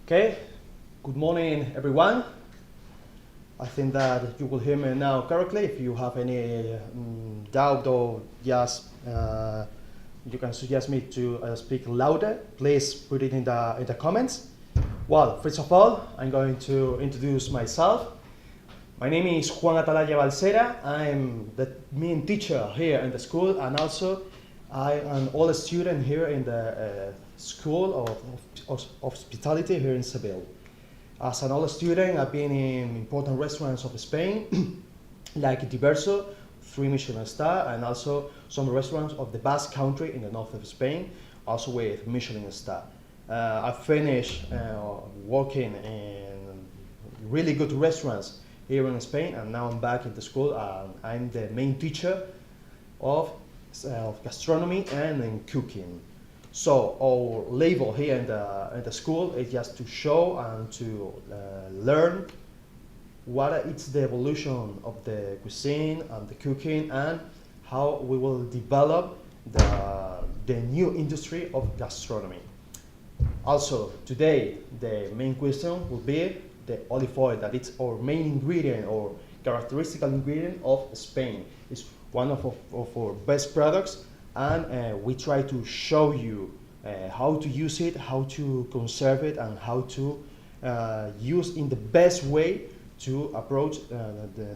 Okay, good morning everyone. I think that you will hear me now correctly. If you have any doubt or just you can suggest me to speak louder, please put it in the comments. Well, first of all, I'm going to introduce myself. My name is Juan Atalaya Balsera. I'm the main teacher here in the school, and also I am a student here in the School of Hospitality here in Seville. As an old student, I've been in important restaurants of Spain, like Diverso, 3 Michelin star, and also some restaurants of the Basque Country in the north of Spain, also with Michelin star. I finished working in really good restaurants here in Spain, and now I'm back in the school. I'm the main teacher of gastronomy and in cooking. So our label here in the school is just to show and to learn what is the evolution of the cuisine and the cooking, and how we will develop the new industry of gastronomy. Also, today the main question will be the olive oil, that it's our main ingredient or characteristic ingredient of Spain. It's one of our best products, and we try to show you how to use it, how to conserve it, and how to use in the best way to approach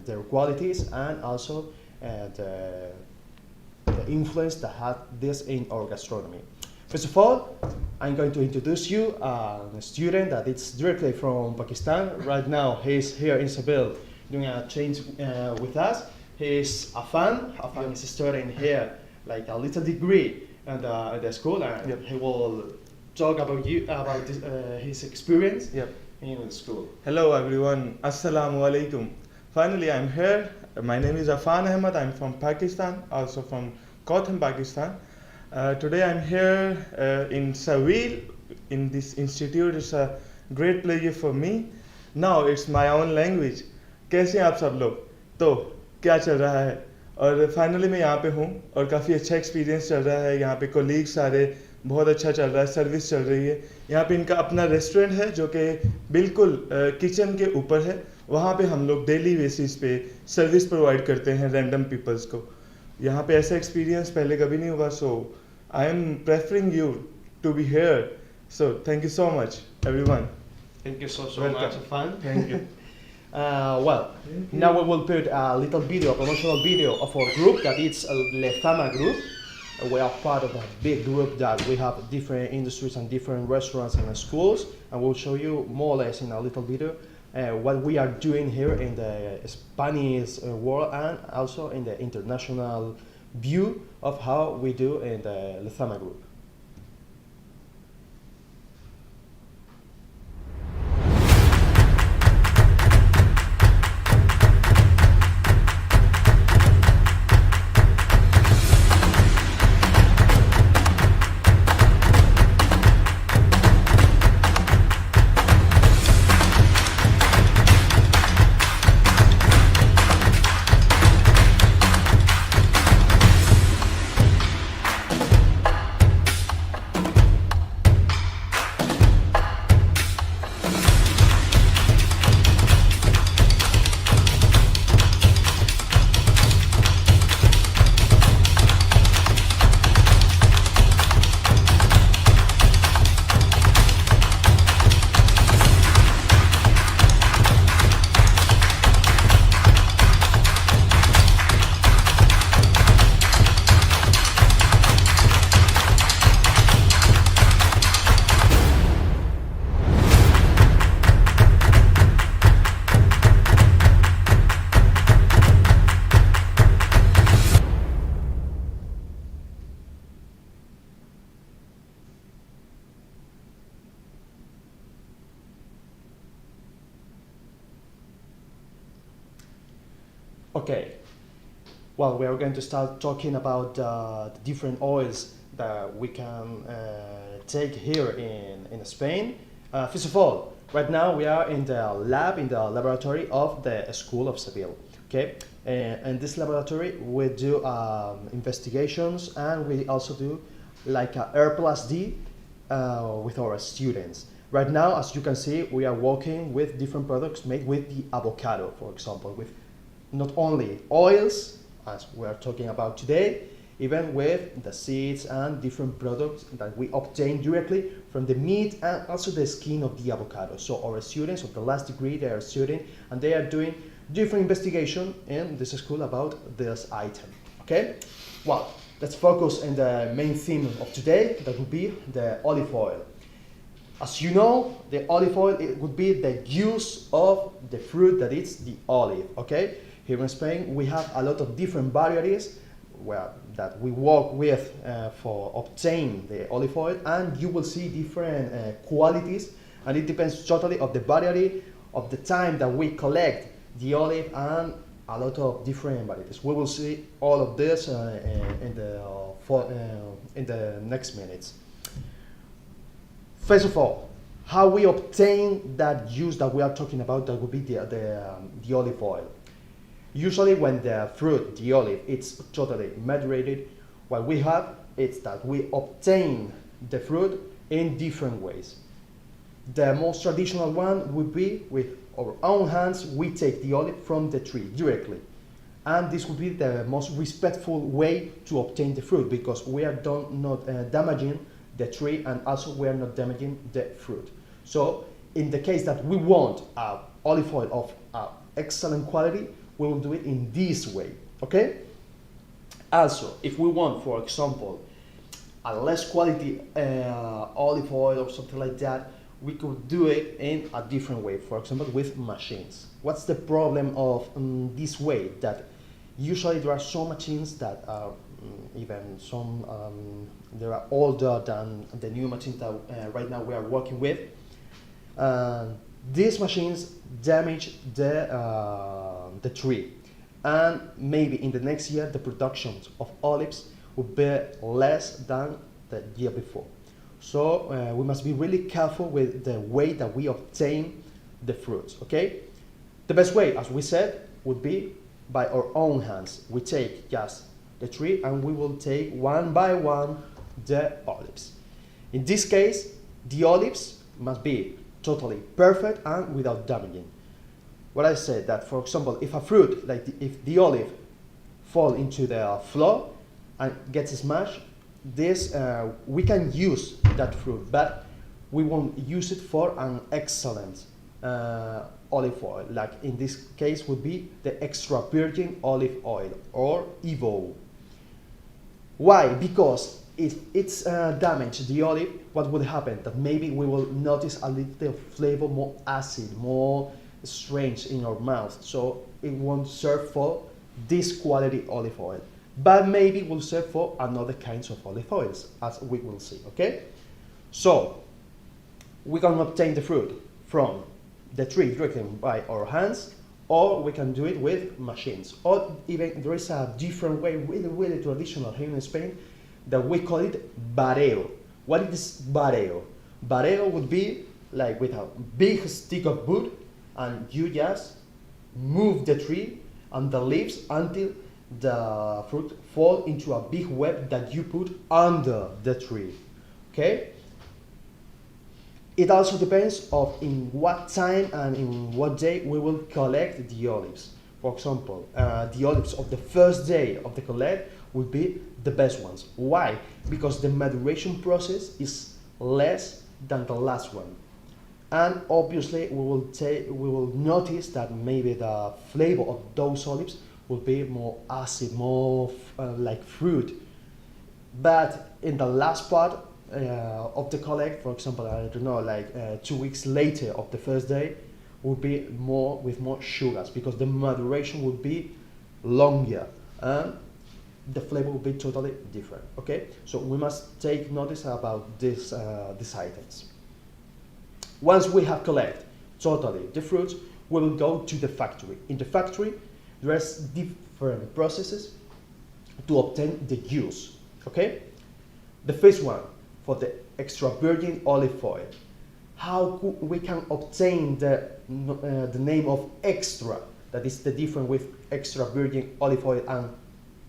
their qualities, and also the influence that had this in our gastronomy. First of all, I'm going to introduce you a student that is directly from Pakistan. Right now, he's here in Seville doing a change with us. He's Afan. Afan is studying here like a little degree at the school, and Yep. he will talk about his experience in the school. Hello everyone, Assalamu alaikum. Finally I'm here. My name is Afan Ahmed. I'm from Pakistan, also from Kotham, Pakistan. Today I'm here in Seville in this institute. It's a great pleasure for me. Now it's my own language. कैसे हैं आप सब लोग? तो क्या चल रहा है? और फाइनली मैं यहाँ पे हूँ और काफ़ी अच्छा एक्सपीरियंस चल रहा है. यहाँ पे कोलीग सारे बहुत अच्छा चल रहा है, सर्विस चल रही है. यहाँ पे इनका अपना रेस्टोरेंट है जो कि बिल्कुल किचन के ऊपर है. वहाँ पे हम लोग डेली बेसिस पे सर्विस प्रोवाइड करते हैं रैंडम पीपल्स को. यहाँ पे ऐसा एक्सपीरियंस पहले कभी नहीं हुआ. So I am preferring you to be here. So thank you so much everyone. Thank you so Welcome. much, Afan. Thank you. Well, now we will put a little video, a promotional video of our group, that is Lama group. We are part of a big group that we have different industries and different restaurants and schools, and we'll show you more or less in a little video what we are doing here in the Spanish world, and also in the international view of how we do in the Lama group. Okay, well, we are going to start talking about the different oils that we can take here in Spain. First of all, right now we are in the lab, in the laboratory of the School of Seville. Okay, in this laboratory we do investigations, and we also do like a R plus D with our students. Right now, as you can see, we are working with different products made with the avocado, for example, with not only oils, as we are talking about today, even with the seeds and different products that we obtain directly from the meat and also the skin of the avocado. So our students of the last degree, they are studying and they are doing different investigation in this school about this item, okay? Well, let's focus on the main theme of today, that would be the olive oil. As you know, the olive oil, it would be the juice of the fruit that is the olive, okay? Here in Spain, we have a lot of different varieties that we work with for obtain the olive oil, and you will see different qualities, and it depends totally of the variety, of the time that we collect the olive, and a lot of different varieties. We will see all of this in the next minutes. First of all, how we obtain that juice that we are talking about, that would be the olive oil. Usually when the fruit, the olive, it's totally maturated, what we have is that we obtain the fruit in different ways. The most traditional one would be with our own hands, we take the olive from the tree directly. And this would be the most respectful way to obtain the fruit, because we are not damaging the tree, and also we are not damaging the fruit. So in the case that we want olive oil of excellent quality, we will do it in this way, okay? Also, if we want, for example, a less quality olive oil or something like that, we could do it in a different way, for example, with machines. What's the problem of this way? That usually there are some machines that are even some, they are older than the new machines that right now we are working with. These machines damage the tree, and maybe in the next year the production of olives will be less than the year before. So we must be really careful with the way that we obtain the fruits, okay? The best way, as we said, would be by our own hands. We take just the tree and we will take one by one the olives. In this case, the olives must be totally perfect and without damaging. What I said, that for example, if a fruit, like if the olive fall into the floor and gets smashed, this we can use that fruit, but we won't use it for an excellent olive oil. Like in this case would be the extra virgin olive oil, or EVO. Why? Because if it's damaged the olive, what would happen? That maybe we will notice a little flavor more acid, more strange in our mouth. So it won't serve for this quality olive oil, but maybe will serve for another kinds of olive oils, as we will see, okay? So we can obtain the fruit from the tree directly by our hands, or we can do it with machines, or even there is a different way, really traditional here in Spain, that we call it bareo. What is bareo? Bareo would be like with a big stick of wood, and you just move the tree and the leaves until the fruit fall into a big web that you put under the tree, okay? It also depends of in what time and in what day we will collect the olives. For example, the olives of the first day of the collect will be the best ones. Why? Because the maturation process is less than the last one. And obviously we will notice that maybe the flavor of those olives will be more acid, more like fruit. But in the last part of the collect, for example, I don't know, like 2 weeks later of the first day, will be more with more sugars, because the maturation will be longer and the flavor will be totally different, okay? So we must take notice about these items. Once we have collected totally the fruits, we will go to the factory. In the factory, there's different processes to obtain the juice, okay? The first one, for the extra virgin olive oil. How we can obtain the name of extra, that is the difference with extra virgin olive oil and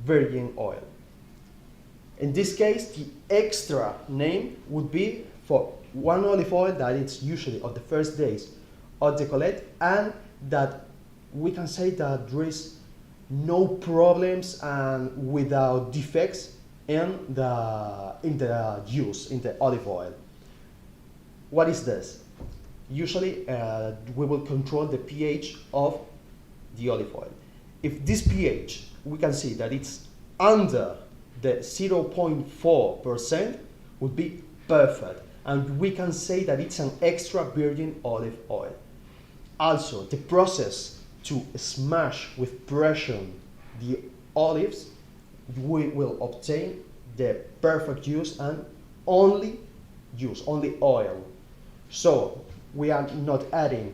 virgin oil. In this case, the extra name would be for one olive oil that it's usually on the first days of the collect, and that we can say that there is no problems and without defects in the use in the olive oil. What is this? Usually we will control the pH of the olive oil. If this pH, we can see that it's under the 0.4%, would be perfect, and we can say that it's an extra virgin olive oil. Also, the process to smash with pressure the olives, we will obtain the perfect use and only oil. So we are not adding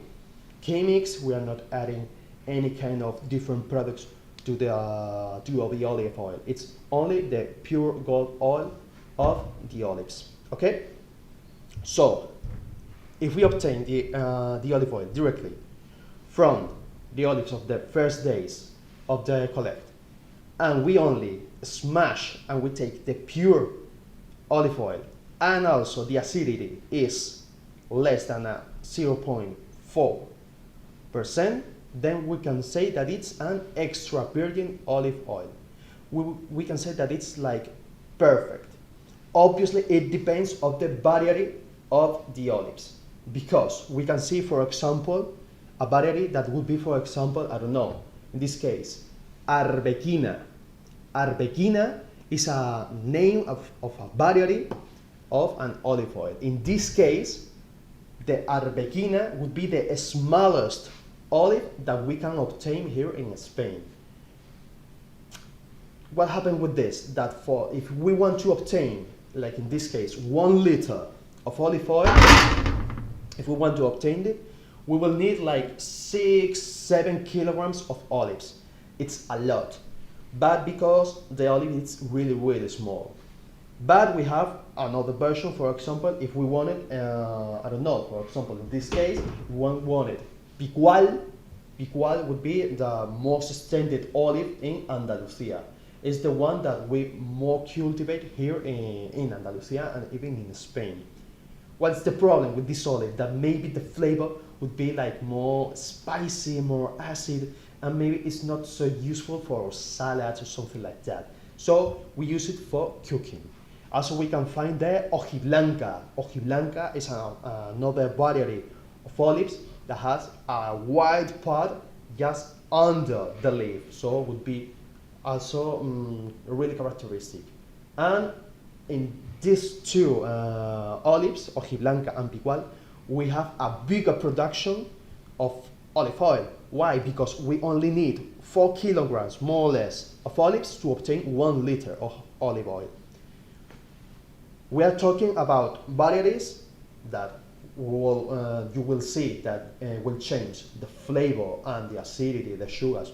chemics, we are not adding any kind of different products to the olive oil. It's only the pure gold oil of the olives. Okay? So if we obtain the olive oil directly from the olives of the first days of the collect, and we only smash and we take the pure olive oil, and also the acidity is less than 0.4%, then we can say that it's an extra virgin olive oil. We can say that it's like perfect. Obviously, it depends on the variety of the olives, because we can see, for example, a variety that would be, for example, I don't know, in this case, arbequina. Arbequina is a name of a variety of an olive oil. In this case, the arbequina would be the smallest olive that we can obtain here in Spain. What happened with this? That if we want to obtain, like in this case, 1 liter of olive oil, if we want to obtain it, we will need like 6-7 kilograms of olives. It's a lot, but because the olive is really small. But we have another version, for example, if we wanted, I don't know, for example, in this case, we wanted picual. Picual would be the most extended olive in Andalusia. It's the one that we more cultivate here in Andalusia and even in Spain. What's the problem with this olive? That maybe the flavor would be like more spicy, more acid, and maybe it's not so useful for salads or something like that. So we use it for cooking. Also, we can find the hojiblanca. Hojiblanca is another variety of olives that has a white part just under the leaf, so it would be also really characteristic. And in these two olives, hojiblanca and picual, we have a bigger production of olive oil. Why? Because we only need 4 kilograms, more or less, of olives to obtain 1 liter of olive oil. We are talking about varieties that you will see that will change the flavor and the acidity, the sugars,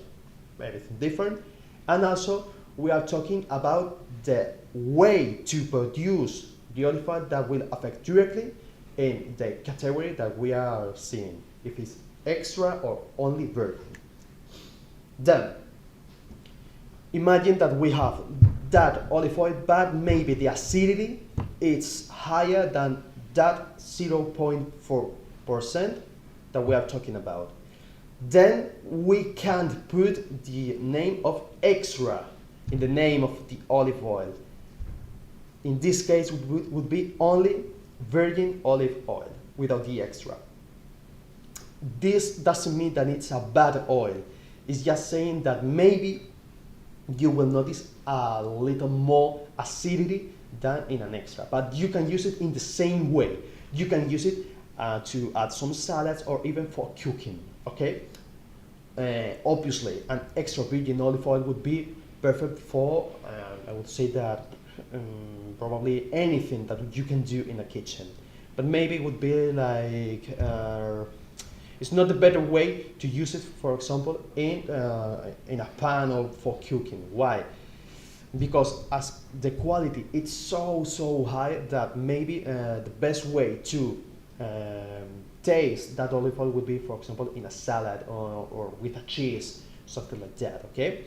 everything different. And also, we are talking about the way to produce the olive oil that will affect directly in the category that we are seeing, if it's extra or only virgin. Then, imagine that we have that olive oil, but maybe the acidity is higher than that 0.4% that we are talking about. Then we can't put the name of extra in the name of the olive oil. In this case, it would be only virgin olive oil without the extra. This doesn't mean that it's a bad oil. It's just saying that maybe you will notice a little more acidity than in an extra, but you can use it in the same way. You can use it to add some salads or even for cooking, okay? Obviously, an extra virgin olive oil would be perfect for, I would say that probably anything that you can do in a kitchen. But maybe it would be like, it's not the better way to use it, for example, in a pan or for cooking. Why? Because as the quality it's so high that maybe the best way to taste that olive oil would be, for example, in a salad or with a cheese, something like that, okay?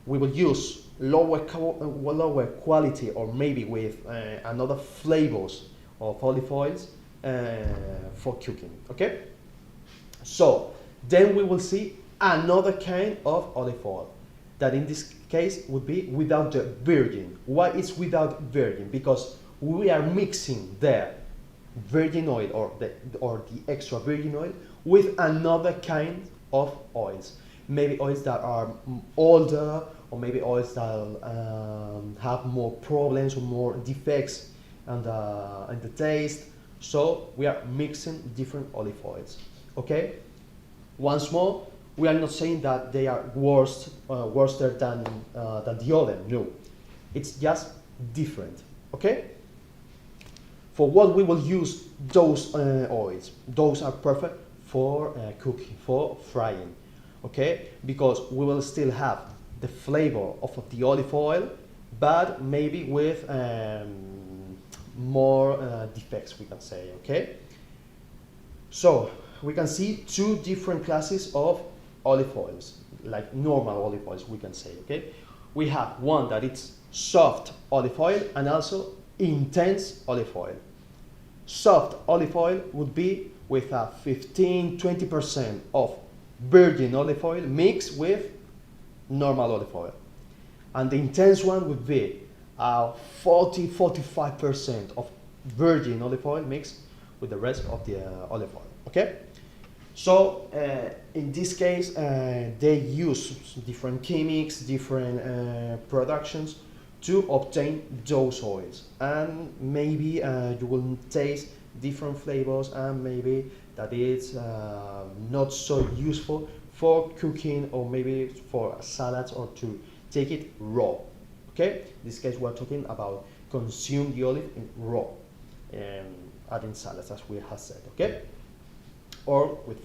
We will use lower quality or maybe with another flavors of olive oils for cooking. Okay. So then we will see another kind of olive oil that in this case would be without the virgin. Why it's without virgin? Because we are mixing the virgin oil or the extra virgin oil with another kind of oils. Maybe oils that are older, or maybe oils that have more problems or more defects and the taste. So we are mixing different olive oils. Okay. Once more, we are not saying that they are worse than the other. No, it's just different. Okay. For what we will use those oils, those are perfect for cooking, for frying. Okay, because we will still have the flavor of the olive oil, but maybe with more defects, we can say. Okay. So we can see two different classes of olive oils, like normal olive oils, we can say. Okay, we have one that it's soft olive oil and also intense olive oil. Soft olive oil would be with a 15-20% of virgin olive oil mixed with normal olive oil, and the intense one would be 40-45% of virgin olive oil mixed with the rest of the olive oil. Okay. So in this case, they use different chemics, different productions to obtain those oils, and maybe you will taste different flavors, and maybe that is not so useful for cooking, or maybe for salads, or to take it raw. Okay, in this case we're talking about consume the olive in raw, adding salads, as we have said. Okay. Or with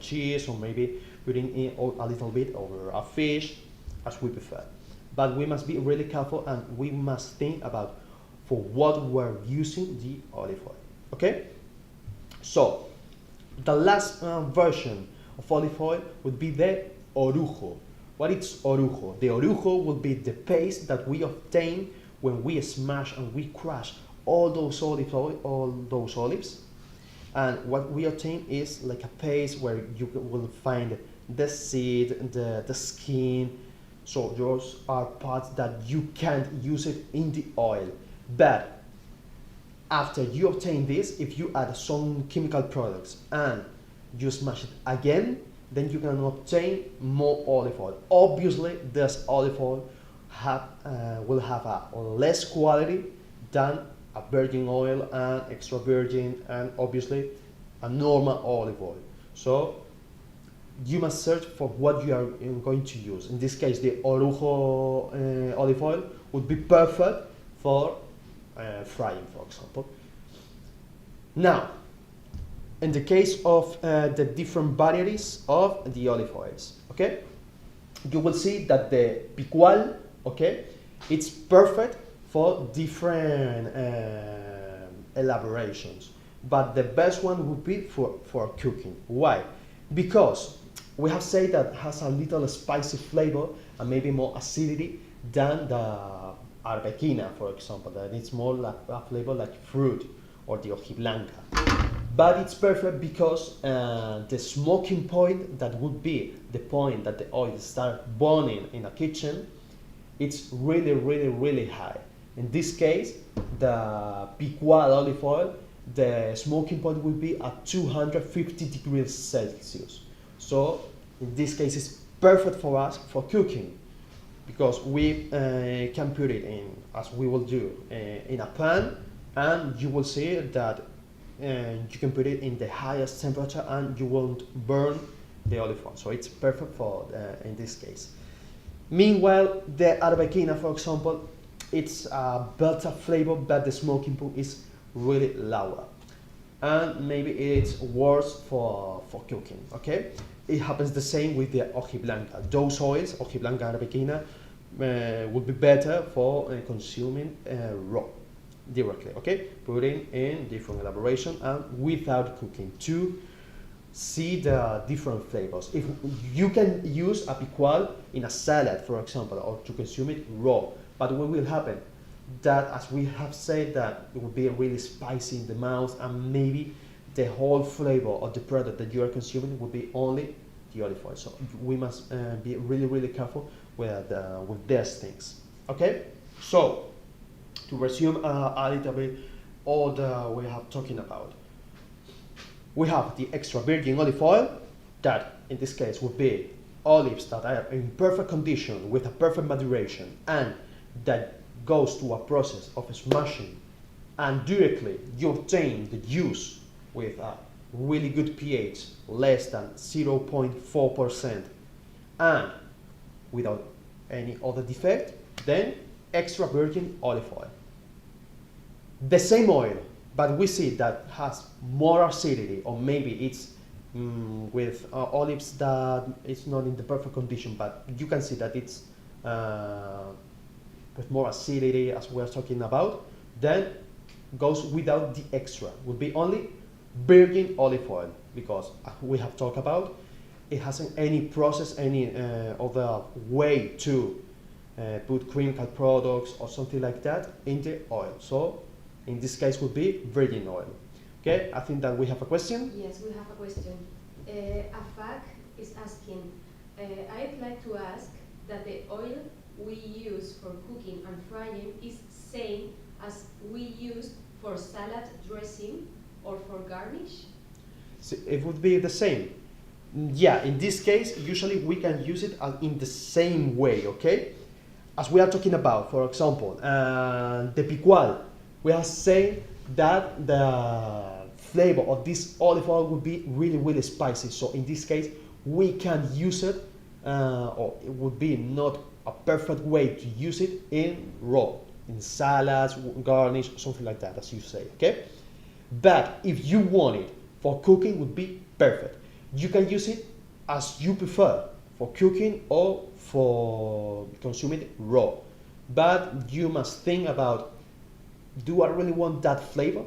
cheese, or maybe putting in a little bit over a fish, as we prefer. But we must be really careful, and we must think about for what we're using the olive oil. Okay. So the last version of olive oil would be the orujo. What is orujo? The orujo will be the paste that we obtain when we smash and we crush all those olives. And what we obtain is like a paste where you will find the seed, the skin. So those are parts that you can't use it in the oil. But after you obtain this, if you add some chemical products and you smash it again, then you can obtain more olive oil. Obviously, this olive oil will have a less quality than a virgin oil and extra virgin, and obviously a normal olive oil. So you must search for what you are going to use. In this case, the orujo olive oil would be perfect for frying, for example. Now, in the case of the different varieties of the olive oils, okay, you will see that the picual, okay, it's perfect for different elaborations, but the best one would be for cooking. Why? Because we have said that it has a little spicy flavor and maybe more acidity than the arbequina, for example, that it's more like a flavor like fruit, or the hojiblanca. But it's perfect because the smoking point, that would be the point that the oil starts burning in a kitchen, it's really, really, really high. In this case, the picual olive oil, the smoking point will be at 250 degrees Celsius. So in this case, it's perfect for us for cooking, because we can put it in, as we will do, in a pan, and you will see that you can put it in the highest temperature and you won't burn the olive oil. So it's perfect for in this case. Meanwhile, the arbequina, for example, it's a better flavor, but the smoking point is really lower, and maybe it's worse for cooking. Okay, it happens the same with the hojiblanca. Those oils, hojiblanca and arbequina, would be better for consuming raw, directly. Okay, putting in different elaboration and without cooking to see the different flavors. If you can use a picual in a salad, for example, or to consume it raw, but what will happen? that, as we have said, that it would be really spicy in the mouth, and maybe the whole flavor of the product that you are consuming would be only the olive oil. So we must be really, really careful with these things. Okay? So, to resume a little bit all the we have talking about. We have the extra virgin olive oil, that in this case would be olives that are in perfect condition with a perfect maturation, and that goes to a process of smashing, and directly you obtain the juice with a really good pH, less than 0.4%, and without any other defect, then extra virgin olive oil. The same oil, but we see that has more acidity, or maybe it's with olives that it's not in the perfect condition, but you can see that it's with more acidity, as we're talking about, then goes without the extra. Would be only virgin olive oil, because we have talked about it hasn't any process, any other way to put chemical products or something like that in the oil. So in this case would be virgin oil. Okay, I think that we have a question. Yes, we have a question. Afak is asking, I'd like to ask that the oil we use for cooking and frying is same as we use for salad dressing or for garnish? So it would be the same. Yeah, in this case, usually we can use it in the same way, okay? As we are talking about, for example, the picual, we are saying that the flavor of this olive oil would be really, really spicy. So in this case, we can use it, or it would be not a perfect way to use it in raw, in salads, garnish, something like that, as you say, okay? But if you want it for cooking, would be perfect. You can use it as you prefer, for cooking or for consuming it raw. But you must think about, do I really want that flavor?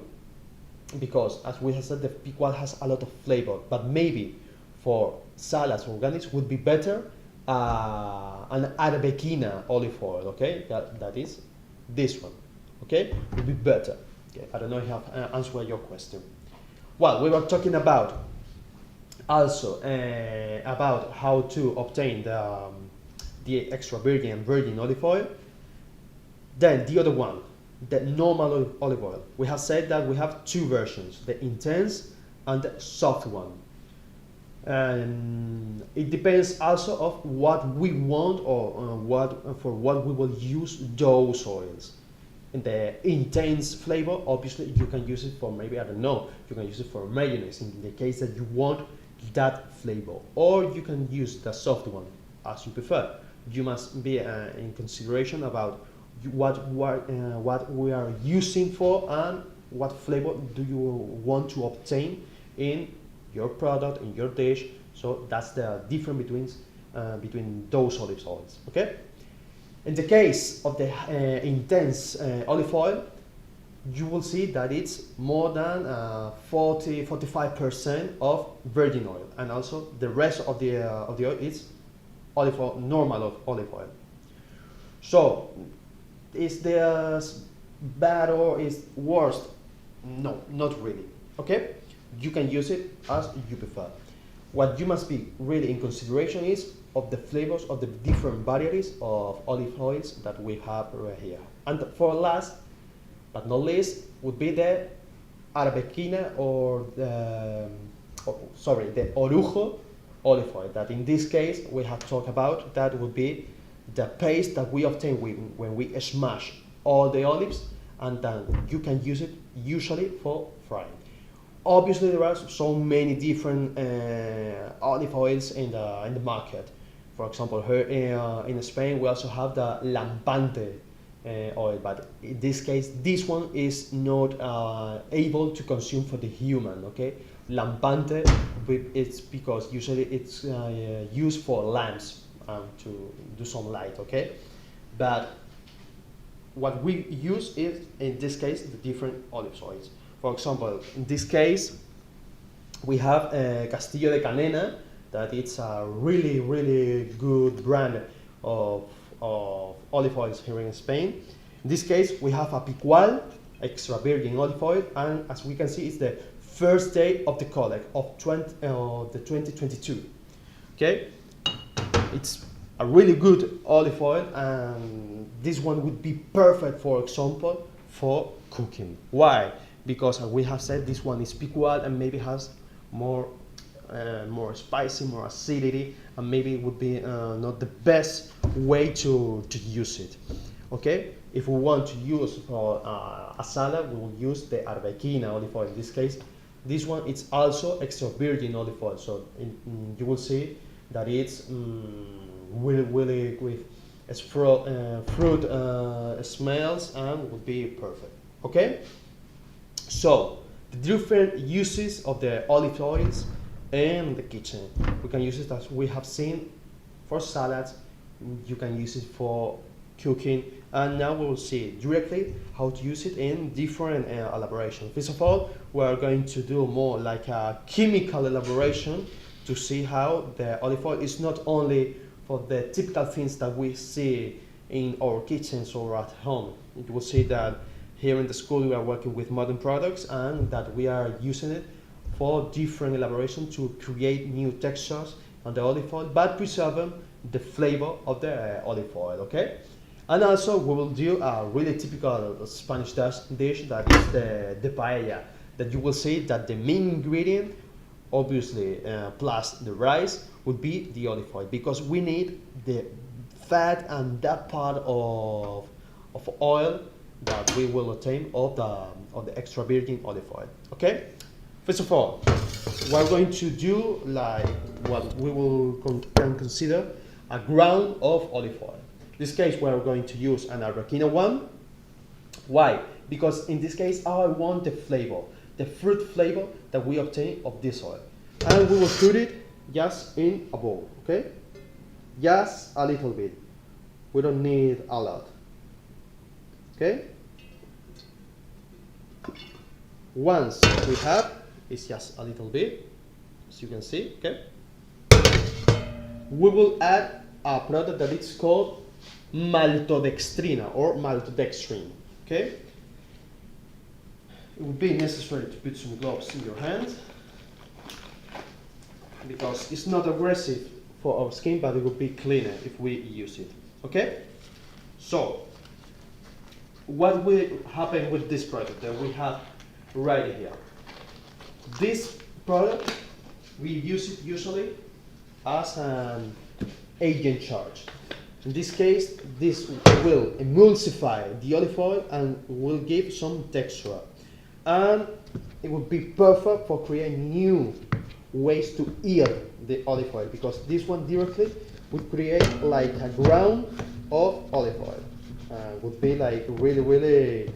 Because as we have said, the picual has a lot of flavor, but maybe for salads or garnish would be better an Arbequina olive oil, okay? That is this one, okay? Would be better. Okay, I don't know if I have answered your question. Well, we were talking about also about how to obtain the extra virgin and virgin olive oil. Then the other one, the normal olive oil. We have said that we have two versions, the intense and the soft one. And it depends also of what we want, or for what we will use those oils. In the intense flavor, obviously you can use it for, maybe, I don't know, you can use it for mayonnaise in the case that you want that flavor, or you can use the soft one as you prefer. You must be in consideration about what we are using for, and what flavor do you want to obtain in your product, in your dish. So that's the difference between those olive oils, okay? In the case of the intense olive oil, you will see that it's more than 45% of virgin oil, and also the rest of the oil is olive oil, normal olive oil. So, is this bad or is worse? No, not really. Okay, you can use it as you prefer. What you must be really in consideration is of the flavors of the different varieties of olive oils that we have right here. And for last but not least would be the Arbequina, or the Orujo olive oil, that in this case we have talked about. That would be the paste that we obtain when we smash all the olives, and then you can use it usually for frying. Obviously, there are so many different olive oils in the market. For example, here in Spain, we also have the Lampante oil, but in this case, this one is not able to consume for the human. Okay, Lampante, it's because usually it's used for lamps to do some light. Okay, but what we use is, in this case, the different olive oils. For example, in this case, we have Castillo de Canena, that it's a really, really good brand of olive oils here in Spain. In this case, we have a picual, extra virgin olive oil, and as we can see, it's the first day of the collect of the 2022. Okay, it's a really good olive oil, and this one would be perfect, for example, for cooking. Why? Because we have said this one is picual and maybe has more spicy, more acidity, and maybe it would be not the best way to use it. Okay, if we want to use for a salad, we will use the arbequina olive oil. In this case, this one it's also extra virgin olive oil, so you will see that it's really with fruit smells and would be perfect. Okay, so the different uses of the olive oils in the kitchen. We can use it as we have seen for salads. You can use it for cooking, and now we will see directly how to use it in different elaborations. First of all, we are going to do more like a chemical elaboration to see how the olive oil is not only for the typical things that we see in our kitchens or at home. You will see that here in the school we are working with modern products, and that we are using it for different elaboration to create new textures on the olive oil, but preserving the flavor of the olive oil. Okay, and also we will do a really typical Spanish dish that is the paella. That you will see that the main ingredient, obviously, plus the rice, would be the olive oil, because we need the fat and that part of oil that we will obtain of the extra virgin olive oil. Okay. First of all, we're going to do like what we can consider a ground of olive oil. In this case, we're going to use an arbequina one. Why? Because in this case, I want the flavor, the fruit flavor that we obtain of this oil. And we will put it just in a bowl, okay? Just a little bit. We don't need a lot, okay? Once we have, it's just a little bit, as you can see, okay? We will add a product that is called maltodextrina or maltodextrin, okay? It would be necessary to put some gloves in your hands because it's not aggressive for our skin, but it will be cleaner if we use it, okay? So, what will happen with this product that we have right here? This product, we use it usually as an agent charge. In this case, this will emulsify the olive oil and will give some texture. And it would be perfect for creating new ways to eat the olive oil, because this one directly would create like a ground of olive oil. Would be like really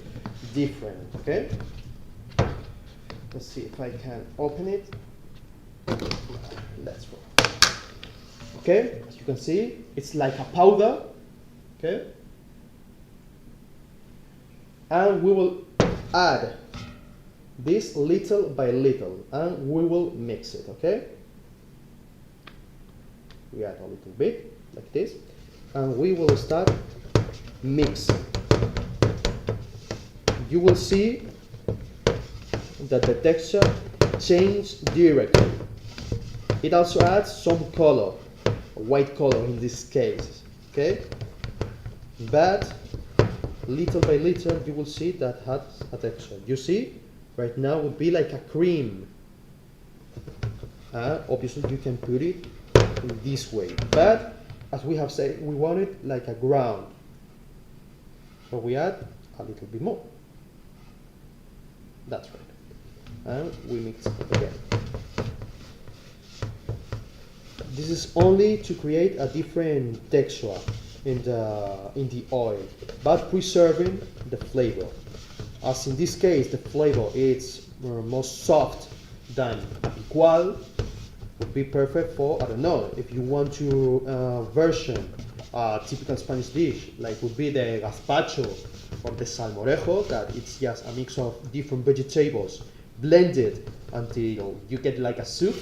different, okay? Let's see if I can open it. Let's go. Okay, as you can see, it's like a powder, okay? And we will add this little by little, and we will mix it, okay? We add a little bit, like this, and we will start mixing. You will see that the texture changes directly. It also adds some color, white color in this case, okay? But little by little you will see that has a texture. You see, right now would be like a cream. Obviously you can put it in this way, but as we have said, we want it like a ground. So we add a little bit more. That's right. And we mix it again. This is only to create a different texture in the oil, but preserving the flavor. As in this case, the flavor is more soft than a picual, would be perfect for, I don't know, if you want to version a typical Spanish dish, like would be the gazpacho or the salmorejo, that it's just a mix of different vegetables blended until you get like a soup.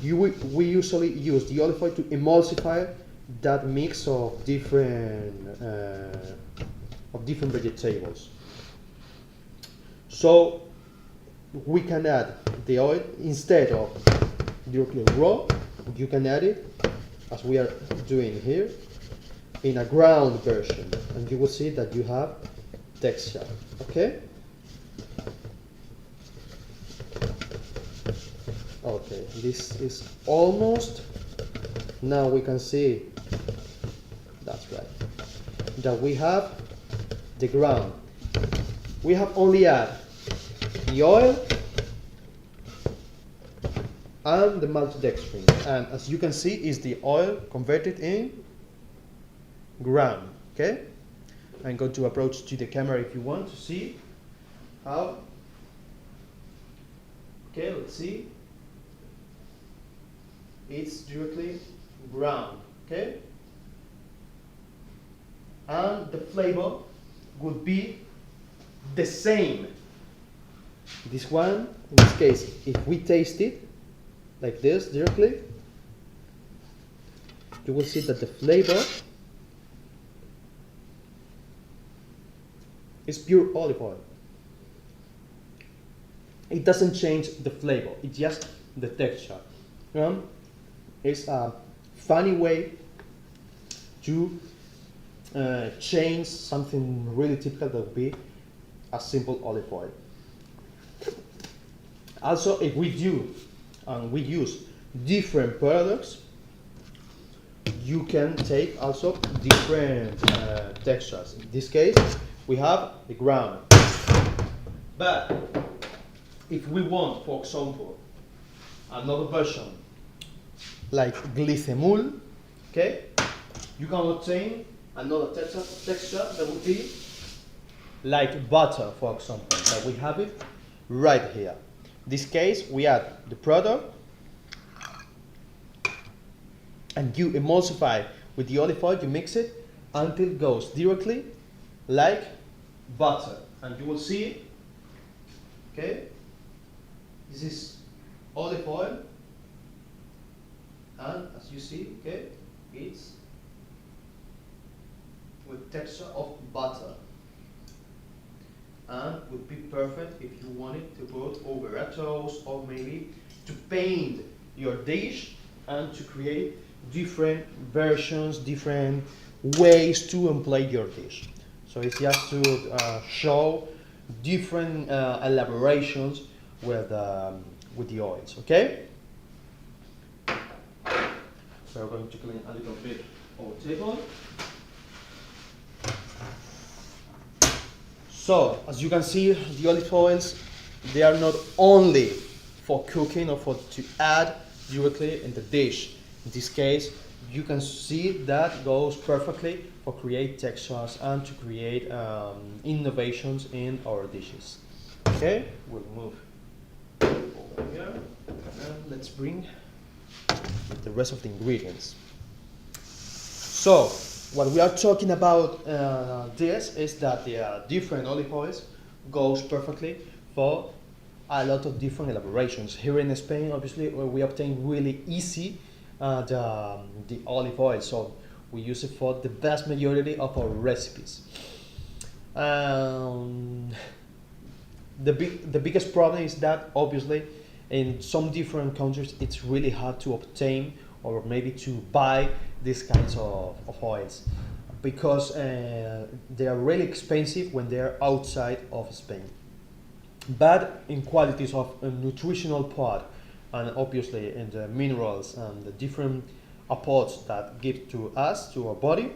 We usually use the olive oil to emulsify that mix of different of different vegetables. So we can add the oil instead of directly raw. You can add it as we are doing here in a ground version, and you will see that you have texture. Okay. Okay, this is almost. Now we can see. That's right. That we have the ground. We have only add the oil and the maltodextrin, and as you can see, is the oil converted in ground. Okay, I'm going to approach to the camera if you want to see how. Okay, let's see. It's directly ground. Okay, and the flavor would be the same. This one, in this case, if we taste it like this directly, you will see that the flavor is pure olive oil. It doesn't change the flavor, it's just the texture. It's a funny way to change something really typical that would be a simple olive oil. Also, if we use different products, you can take also different textures. In this case, we have the ground. But if we want, for example, another version like glycemul, okay, you can obtain another texture that would be like butter, for example, that we have it right here. In this case, we add the product and you emulsify with the olive oil, you mix it until it goes directly like butter. And you will see, okay, this is olive oil, and as you see, okay, it's with texture of butter, and would be perfect if you wanted to put over a toast or maybe to paint your dish and to create different versions, different ways to employ your dish. So it's just to show different elaborations with the oils. Okay. So we're going to clean a little bit our table. So, as you can see, the olive oils, they are not only for cooking or for to add directly in the dish. In this case, you can see that goes perfectly for create textures and to create innovations in our dishes. Okay, we'll move over here and let's bring the rest of the ingredients. So, what we are talking about this is that the different olive oils goes perfectly for a lot of different elaborations. Here in Spain, obviously, we obtain really easy the olive oil, so we use it for the vast majority of our recipes. The biggest problem is that obviously in some different countries it's really hard to obtain or maybe to buy these kinds of oils because they are really expensive when they are outside of Spain. But in qualities of a nutritional part and obviously in the minerals and the different apports that give to us, to our body,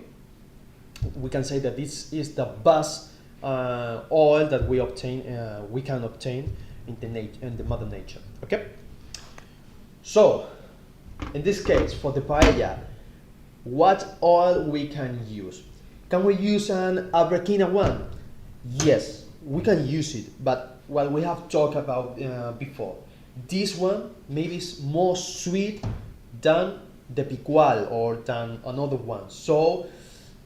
we can say that this is the best oil that we can obtain in the mother nature. Okay. So, in this case, for the paella, what oil we can use? Can we use an Abraquina one? Yes, we can use it, but what we have talked about before, this one maybe is more sweet than the Picual or than another one, so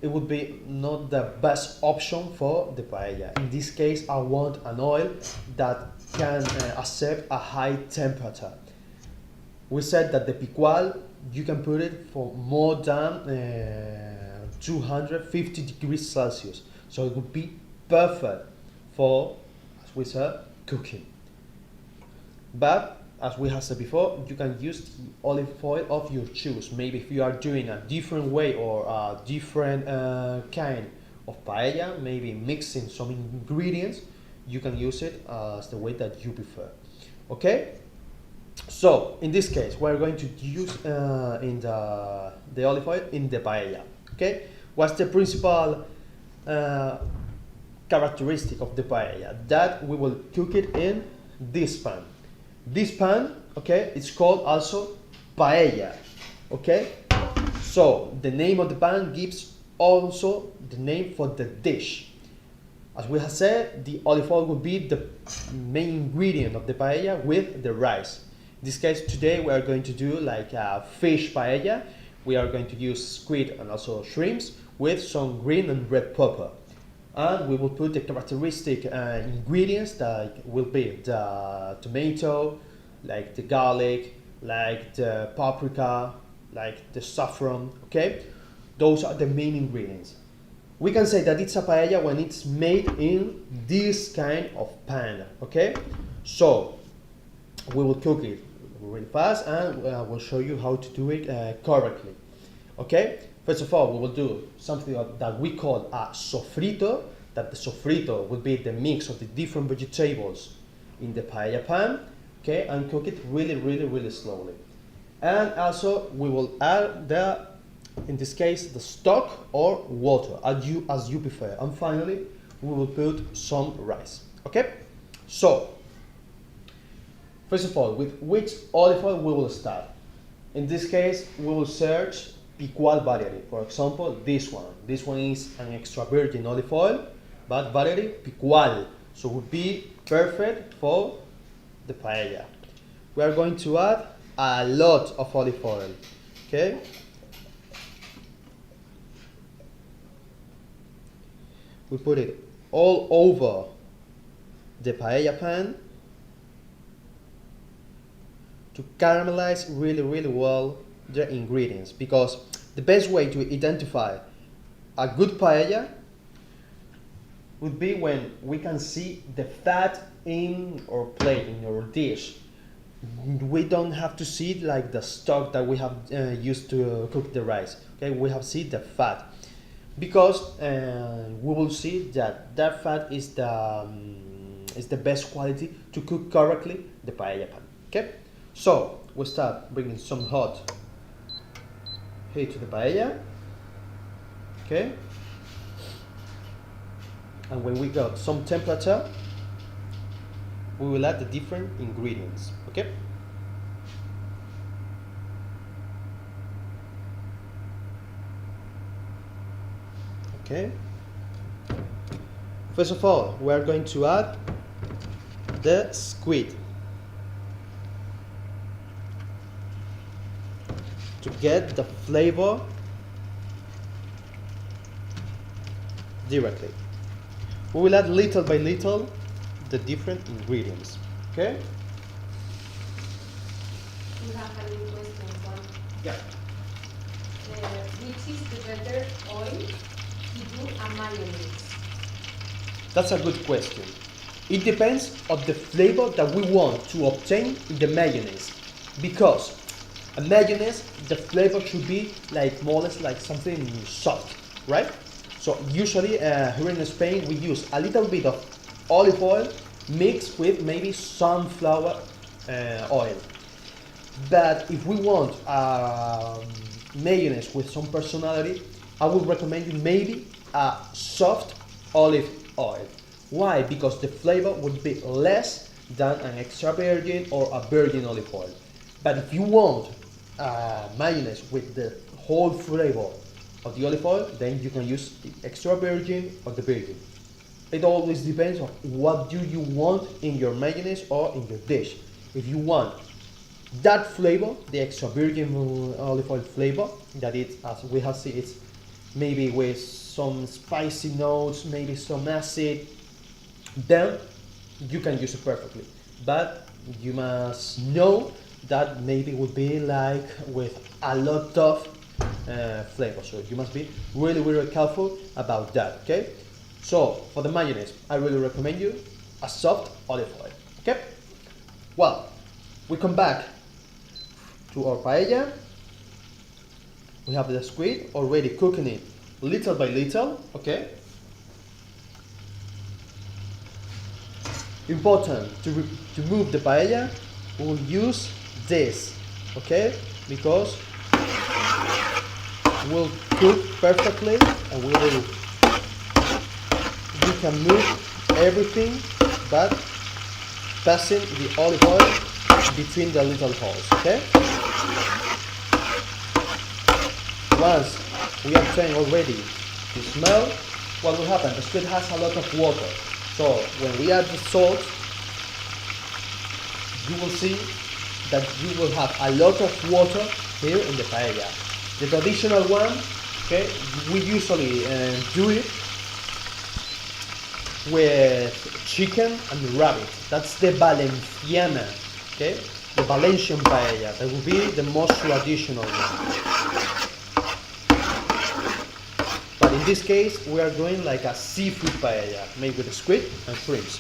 it would be not the best option for the paella. In this case, I want an oil that can accept a high temperature. We said that the Picual, you can put it for more than 250 degrees Celsius. So it would be perfect for, as we said, cooking. But as we have said before, you can use the olive oil of your choice. Maybe if you are doing a different way or a different kind of paella, maybe mixing some ingredients, you can use it as the way that you prefer. Okay? So in this case, we're going to use in the olive oil in the paella. Okay? What's the principal characteristic of the paella? That we will cook it in this pan. This pan, okay, it's called also paella. Okay? So the name of the pan gives also the name for the dish. As we have said, the olive oil will be the main ingredient of the paella with the rice. In this case, today we are going to do like a fish paella. We are going to use squid and also shrimps with some green and red pepper. And we will put the characteristic ingredients that will be the tomato, like the garlic, like the paprika, like the saffron, okay? Those are the main ingredients. We can say that it's a paella when it's made in this kind of pan, okay? So, we will cook it really fast and we'll show you how to do it correctly, okay? First of all, we will do something that we call a sofrito, that the sofrito will be the mix of the different vegetables in the paella pan, okay, and cook it really slowly. And also, we will add in this case, the stock or water, as you prefer. And finally, we will put some rice, okay? So, first of all, with which olive oil we will start? In this case, we will search Picual variety. For example, this one. This one is an extra virgin olive oil, but variety Picual. So it would be perfect for the paella. We are going to add a lot of olive oil, okay? We put it all over the paella pan to caramelize really well the ingredients, because the best way to identify a good paella would be when we can see the fat in our plate, in our dish. We don't have to see like the stock that we have used to cook the rice. Okay, we have to see the fat, because we will see that that fat is the best quality to cook correctly the paella pan. Okay, so we start bringing some hot heat to the paella. Okay, and when we got some temperature, we will add the different ingredients. Okay. Okay. First of all, we are going to add the squid to get the flavor directly. We will add little by little the different ingredients. Okay? We have a new question, Juan. Yeah. Which is the better oil to do a mayonnaise? That's a good question. It depends on the flavor that we want to obtain in the mayonnaise. Because a mayonnaise, the flavor should be like more or less like something soft, right? So usually here in Spain we use a little bit of olive oil mixed with maybe sunflower oil. But if we want mayonnaise with some personality, I would recommend you maybe a soft olive oil. Why? Because the flavor would be less than an extra virgin or a virgin olive oil. But if you want mayonnaise with the whole flavor of the olive oil, then you can use the extra virgin or the virgin. It always depends on what do you want in your mayonnaise or in your dish. If you want that flavor, the extra virgin olive oil flavor, that it's, as we have seen, it's maybe with some spicy notes, maybe some acid, then you can use it perfectly. But you must know that maybe would be like with a lot of flavor. So you must be really careful about that, okay? So for the mayonnaise, I really recommend you a soft olive oil. Okay? Well, we come back to our paella. We have the squid already cooking it little by little. Okay? Important to move the paella, we will use this, okay? Because will cook perfectly and we can move everything but passing the olive oil between the little holes, okay? Once we obtain already the smell, what will happen? The squid has a lot of water. So when we add the salt, you will see that you will have a lot of water here in the paella. The traditional one, okay, we usually do it with chicken and rabbit. That's the Valenciana, okay, the Valencian paella. That will be the most traditional one. But in this case, we are doing like a seafood paella made with squid and shrimps.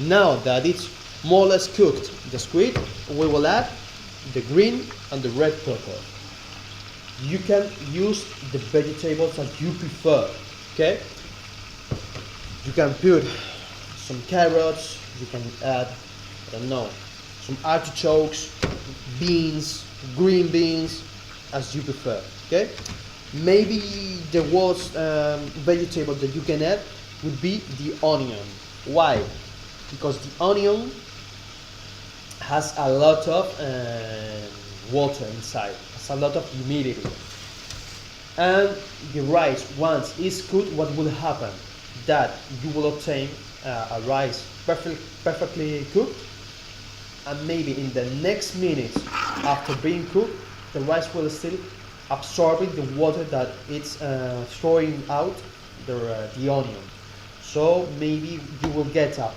Now that it's more or less cooked, the squid, we will add the green and the red pepper. You can use the vegetables that you prefer, okay? You can put some carrots, you can add, I don't know, some artichokes, beans, green beans, as you prefer, okay? Maybe the worst vegetable that you can add would be the onion. Why? Because the onion has a lot of water inside, has a lot of humidity. And the rice, once it's cooked, what will happen? That you will obtain a rice perfectly cooked, and maybe in the next minutes after being cooked, the rice will still absorbing the water that it's throwing out the onion. So maybe you will get a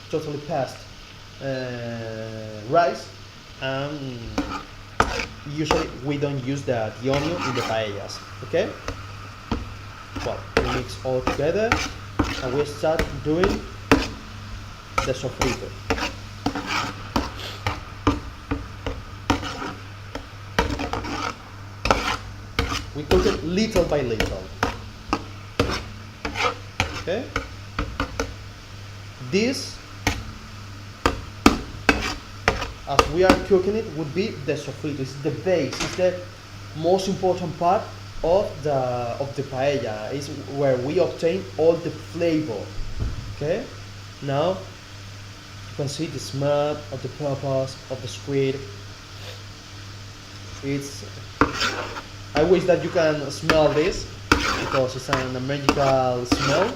totally passed rice, and usually we don't use the onion in the paellas, okay? Well, we mix all together and we start doing the sofrito. We cook it little by little. Okay? This, as we are cooking it, would be the sofrito. It's the base. It's the most important part of the paella. It's where we obtain all the flavor. Okay? Now you can see the smell of the peppers, of the squid. I wish that you can smell this because it's a magical smell.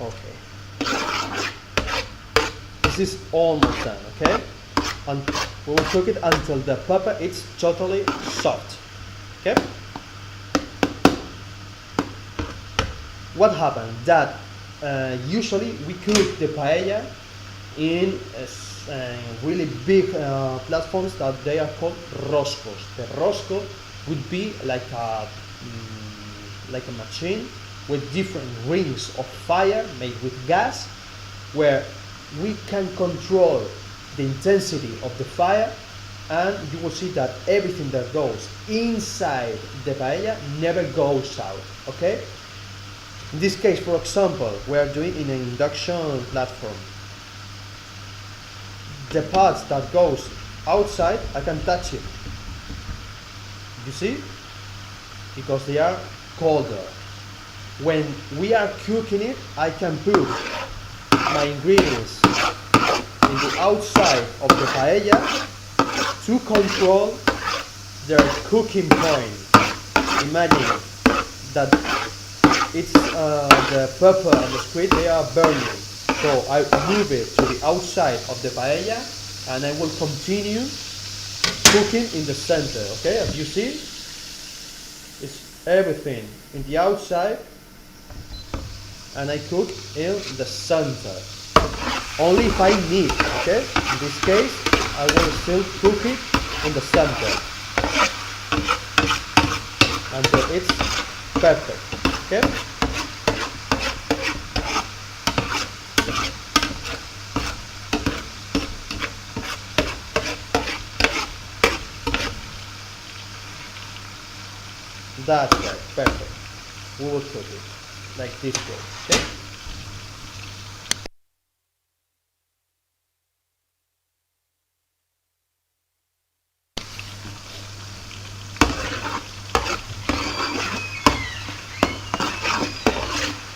Okay. This is almost done, okay? And we will cook it until the pepper is totally soft, okay? What happened? That usually we cook the paella in really big platforms that they are called roscos. The rosco would be like a machine with different rings of fire made with gas, where we can control the intensity of the fire, and you will see that everything that goes inside the paella never goes out, okay? In this case, for example, we are doing in an induction platform. The parts that goes outside, I can touch it. You see? Because they are colder. When we are cooking it, I can put my ingredients in the outside of the paella to control their cooking point. Imagine that it's the pepper and the squid, they are burning. So I move it to the outside of the paella, and I will continue cooking in the center, okay? As you see, it's everything in the outside, and I cook in the center. Only if I need, okay? In this case, I will still cook it in the center. Until it's perfect, okay? That's right, perfect. We will cook it like this way, okay?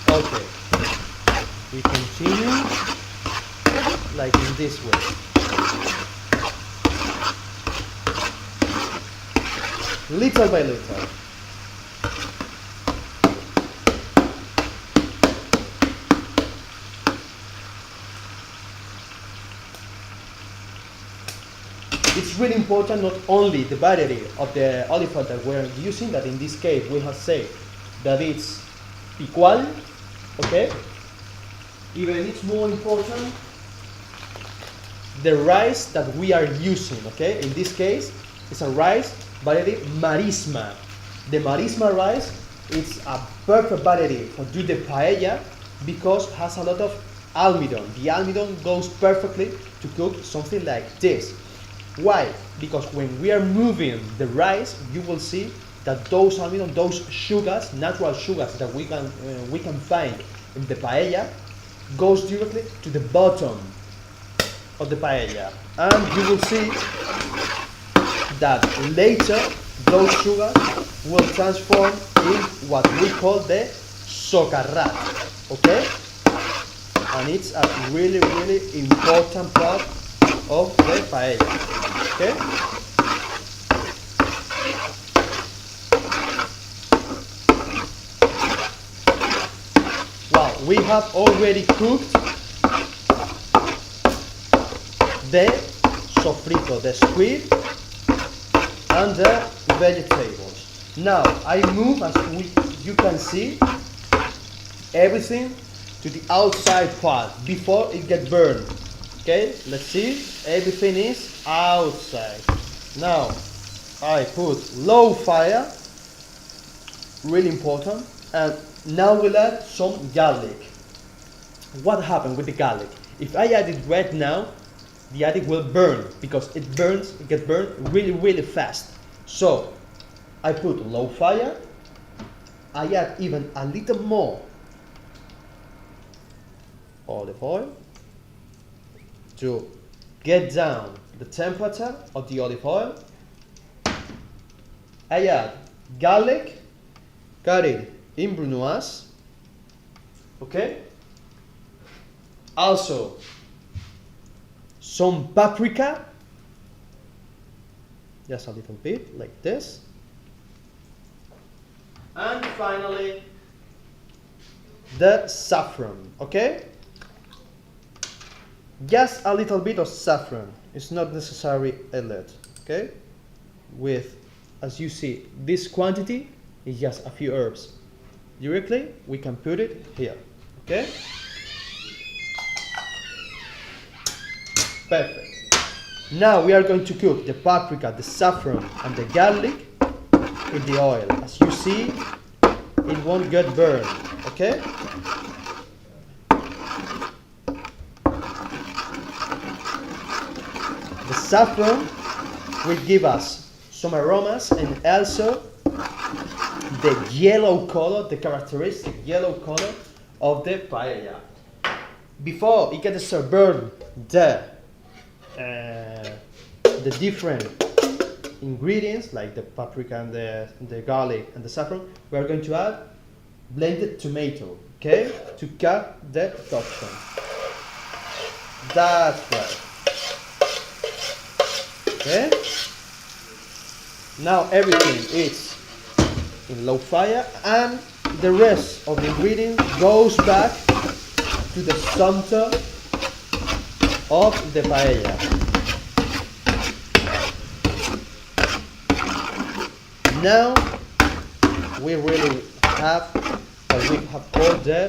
Okay, we continue like in this way. Little by little. It's really important not only the variety of the olive oil that we're using, that in this case we have said that it's picual, okay? Even it's more important the rice that we are using, okay? In this case, it's a rice variety marisma. The marisma rice is a perfect variety for do the paella because it has a lot of almidon. The almidon goes perfectly to cook something like this. Why? Because when we are moving the rice, you will see that those almidon, those sugars, natural sugars that we can find in the paella, goes directly to the bottom of the paella, and you will see that later those sugars will transform in what we call the socarrat, okay? And it's a really, really important part of the paella, okay? Well, we have already cooked the sofrito, the squid, and the vegetables. Now, I move, as you can see, everything to the outside part before it gets burned. Okay, let's see, everything is outside. Now, I put low fire, really important, and now we'll add some garlic. What happened with the garlic? If I add it right now, the garlic will burn because it gets burned really, really fast. So, I put low fire, I add even a little more olive oil to get down the temperature of the olive oil. I add garlic, cut it in brunoise, okay? Also, some paprika, just a little bit like this. And finally, the saffron, okay? Just a little bit of saffron. It's not necessary a lot, okay? With, as you see, this quantity is just a few herbs. Directly, we can put it here, okay? Perfect. Now we are going to cook the paprika, the saffron, and the garlic in the oil. As you see, it won't get burned, okay? The saffron will give us some aromas and also the yellow color, the characteristic yellow color of the paella. Before it gets burned, the different ingredients like the paprika and the garlic and the saffron, we are going to add blended tomato, okay, to cut the toxin. That's right. Okay. Now everything is in low fire and the rest of the ingredients goes back to the center of the paella. Now we really have what we have called the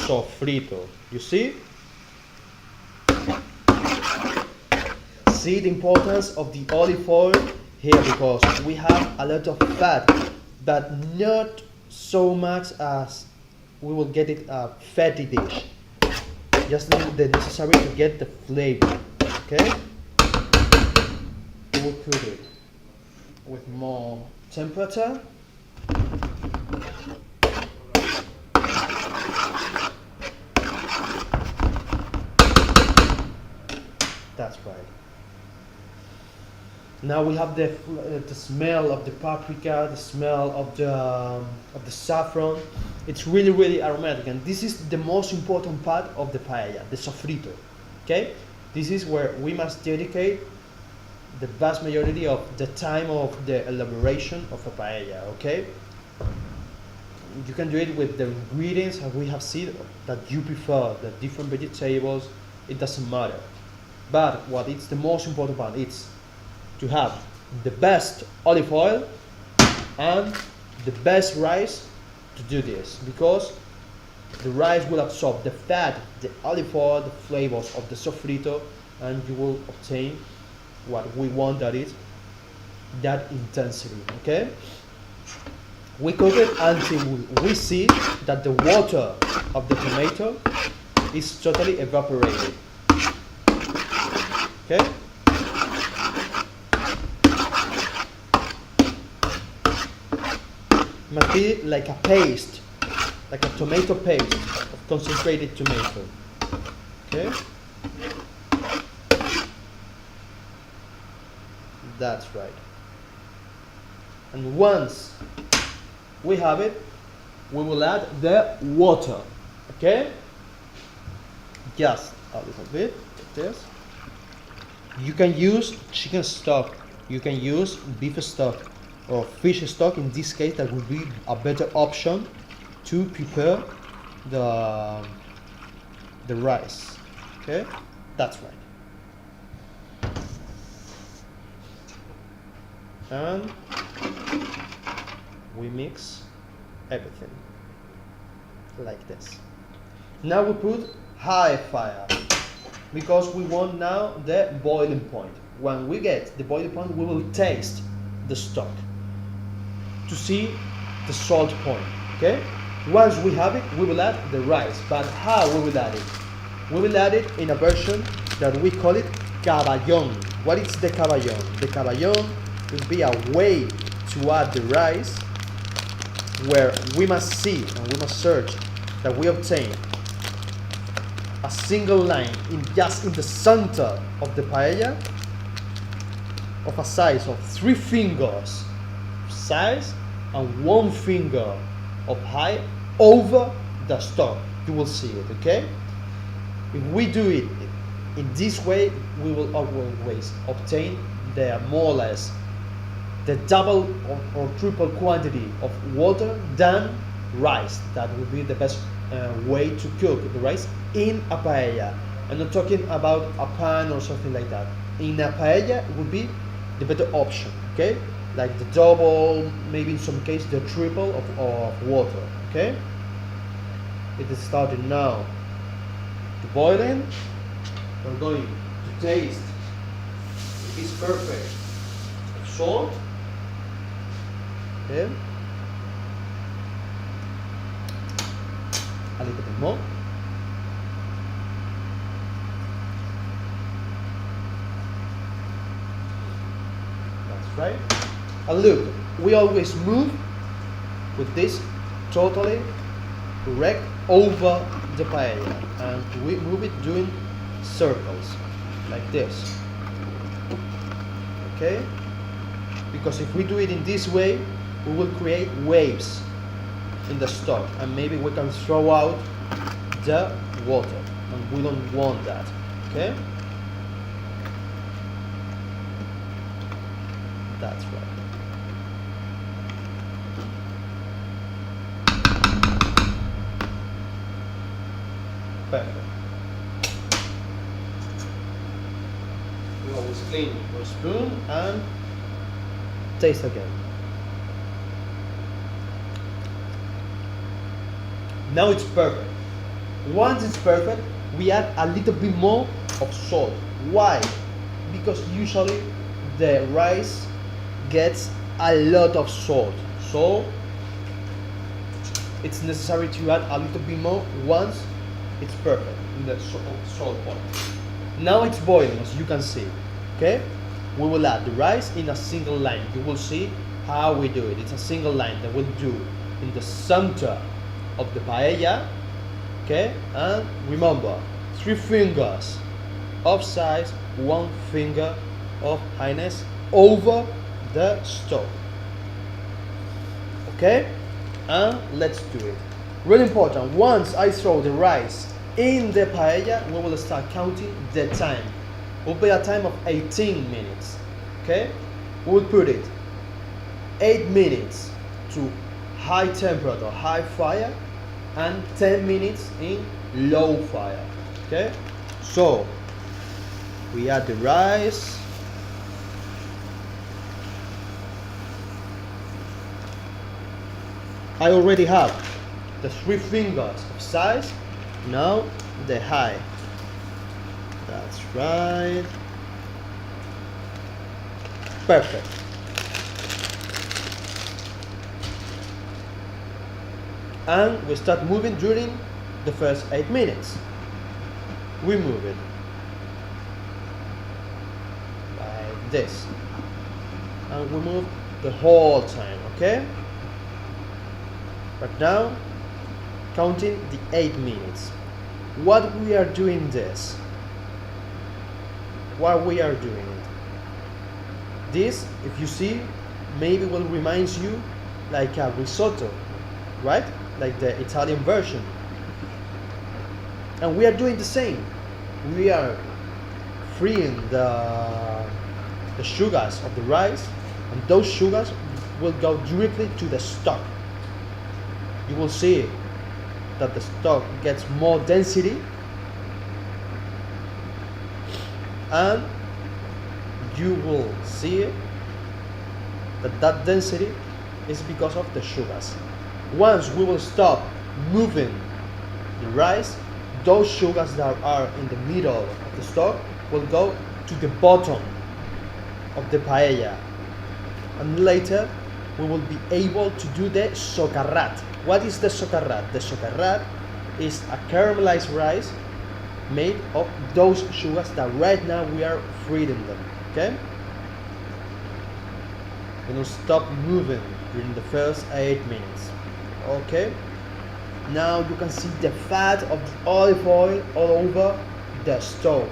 sofrito. You see? See the importance of the olive oil here, because we have a lot of fat, but not so much as we will get it a fatty dish. Just the necessary to get the flavor. Okay? We will put it with more temperature. That's right. Now we have the smell of the paprika, the smell of the saffron. It's really, really aromatic, and this is the most important part of the paella, the sofrito. Okay, this is where we must dedicate the vast majority of the time of the elaboration of a paella. Okay, you can do it with the ingredients that we have seen that you prefer, the different vegetables. It doesn't matter. But what is the most important part? It's to have the best olive oil and the best rice to do this, because the rice will absorb the fat, the olive oil, the flavors of the sofrito, and you will obtain what we want, that is that intensity. Okay, we cook it until we see that the water of the tomato is totally evaporated. Okay, must be like a paste, like a tomato paste of concentrated tomato. Okay, that's right. And once we have it, we will add the water. Okay, just a little bit like this. You can use chicken stock, you can use beef stock or fish stock. In this case, that would be a better option to prepare the rice. Okay, that's right. And we mix everything like this. Now we put high fire, because we want now the boiling point. When we get the boiling point, we will taste the stock to see the salt point. Okay, once we have it, we will add the rice. But how we will add it? We will add it in a version that we call it caballón. What is the caballón? The caballón will be a way to add the rice, where we must see and we must search that we obtain a single line just in the center of the paella of a size of 3 fingers size and 1 finger of height over the stock. You will see it. Okay, if we do it in this way, we will always obtain the more or less the double or triple quantity of water than rice. That would be the best way to cook the rice in a paella. I'm not talking about a pan or something like that. In a paella, it would be the better option. Okay, like the double, maybe in some case the triple of water. Okay, it is starting now to boiling. We're going to taste if it's perfect salt. Okay, a little bit more. That's right. And look, we always move with this totally correct over the paella, and we move it doing circles like this. Okay, because if we do it in this way, we will create waves in the stock, and maybe we can throw out the water, and we don't want that. Okay, that's right. Perfect. We always clean your spoon and taste again. Now it's perfect. Once it's perfect, we add a little bit more of salt. Why? Because usually the rice gets a lot of salt. So it's necessary to add a little bit more once it's perfect in the salt point. Now it's boiling, as you can see. Okay? We will add the rice in a single line. You will see how we do it. It's a single line that we'll do in the center of the paella. Okay? And remember, 3 fingers of size, 1 finger of highness over the stove. Okay? And let's do it. Really important, once I throw the rice in the paella, we will start counting the time. We'll be a time of 18 minutes. Okay? We will put it 8 minutes to high temperature, high fire, and 10 minutes in low fire. Okay? So we add the rice. I already have the 3 fingers of size. Now the high. That's right. Perfect. And we start moving during the first 8 minutes. We move it like this. And we move the whole time, okay? But now, counting the 8 minutes. What we are doing this? Why we are doing it? This, if you see, maybe will remind you like a risotto, right? Like the Italian version. And we are doing the same. We are freeing the sugars of the rice, and those sugars will go directly to the stock. You will see that the stock gets more density, and you will see that that density is because of the sugars. Once we will stop moving the rice, those sugars that are in the middle of the stock will go to the bottom of the paella, and later we will be able to do the socarrat. What is the socarrat? The socarrat is a caramelized rice made of those sugars that right now we are freezing them. Okay? We will stop moving during the first 8 minutes. Okay? Now you can see the fat of the olive oil all over the stove.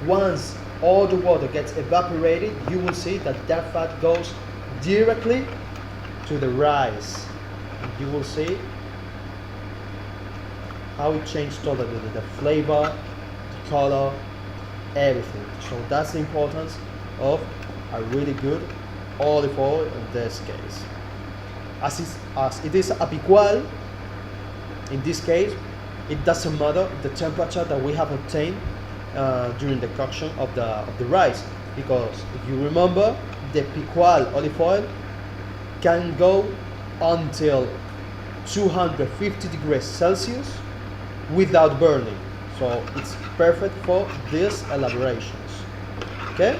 Once all the water gets evaporated, you will see that that fat goes directly to the rice. You will see how it changed totally, the flavor, the color, everything. So that's the importance of a really good olive oil in this case. As it is a picual, in this case, it doesn't matter the temperature that we have obtained during the cooking of the rice, because if you remember, the picual olive oil can go until 250 degrees Celsius without burning. So it's perfect for these elaborations. Okay?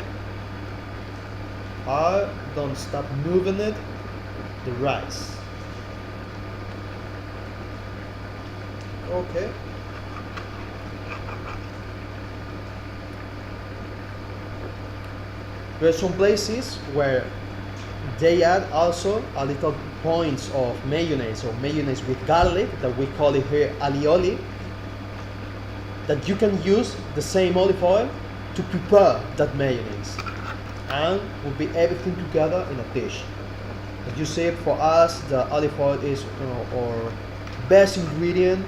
I don't stop moving it, the rice. Okay. There are some places where they add also a little points of mayonnaise, or mayonnaise with garlic, that we call it here alioli, that you can use the same olive oil to prepare that mayonnaise, and will be everything together in a dish. As you see, for us the olive oil is our best ingredient,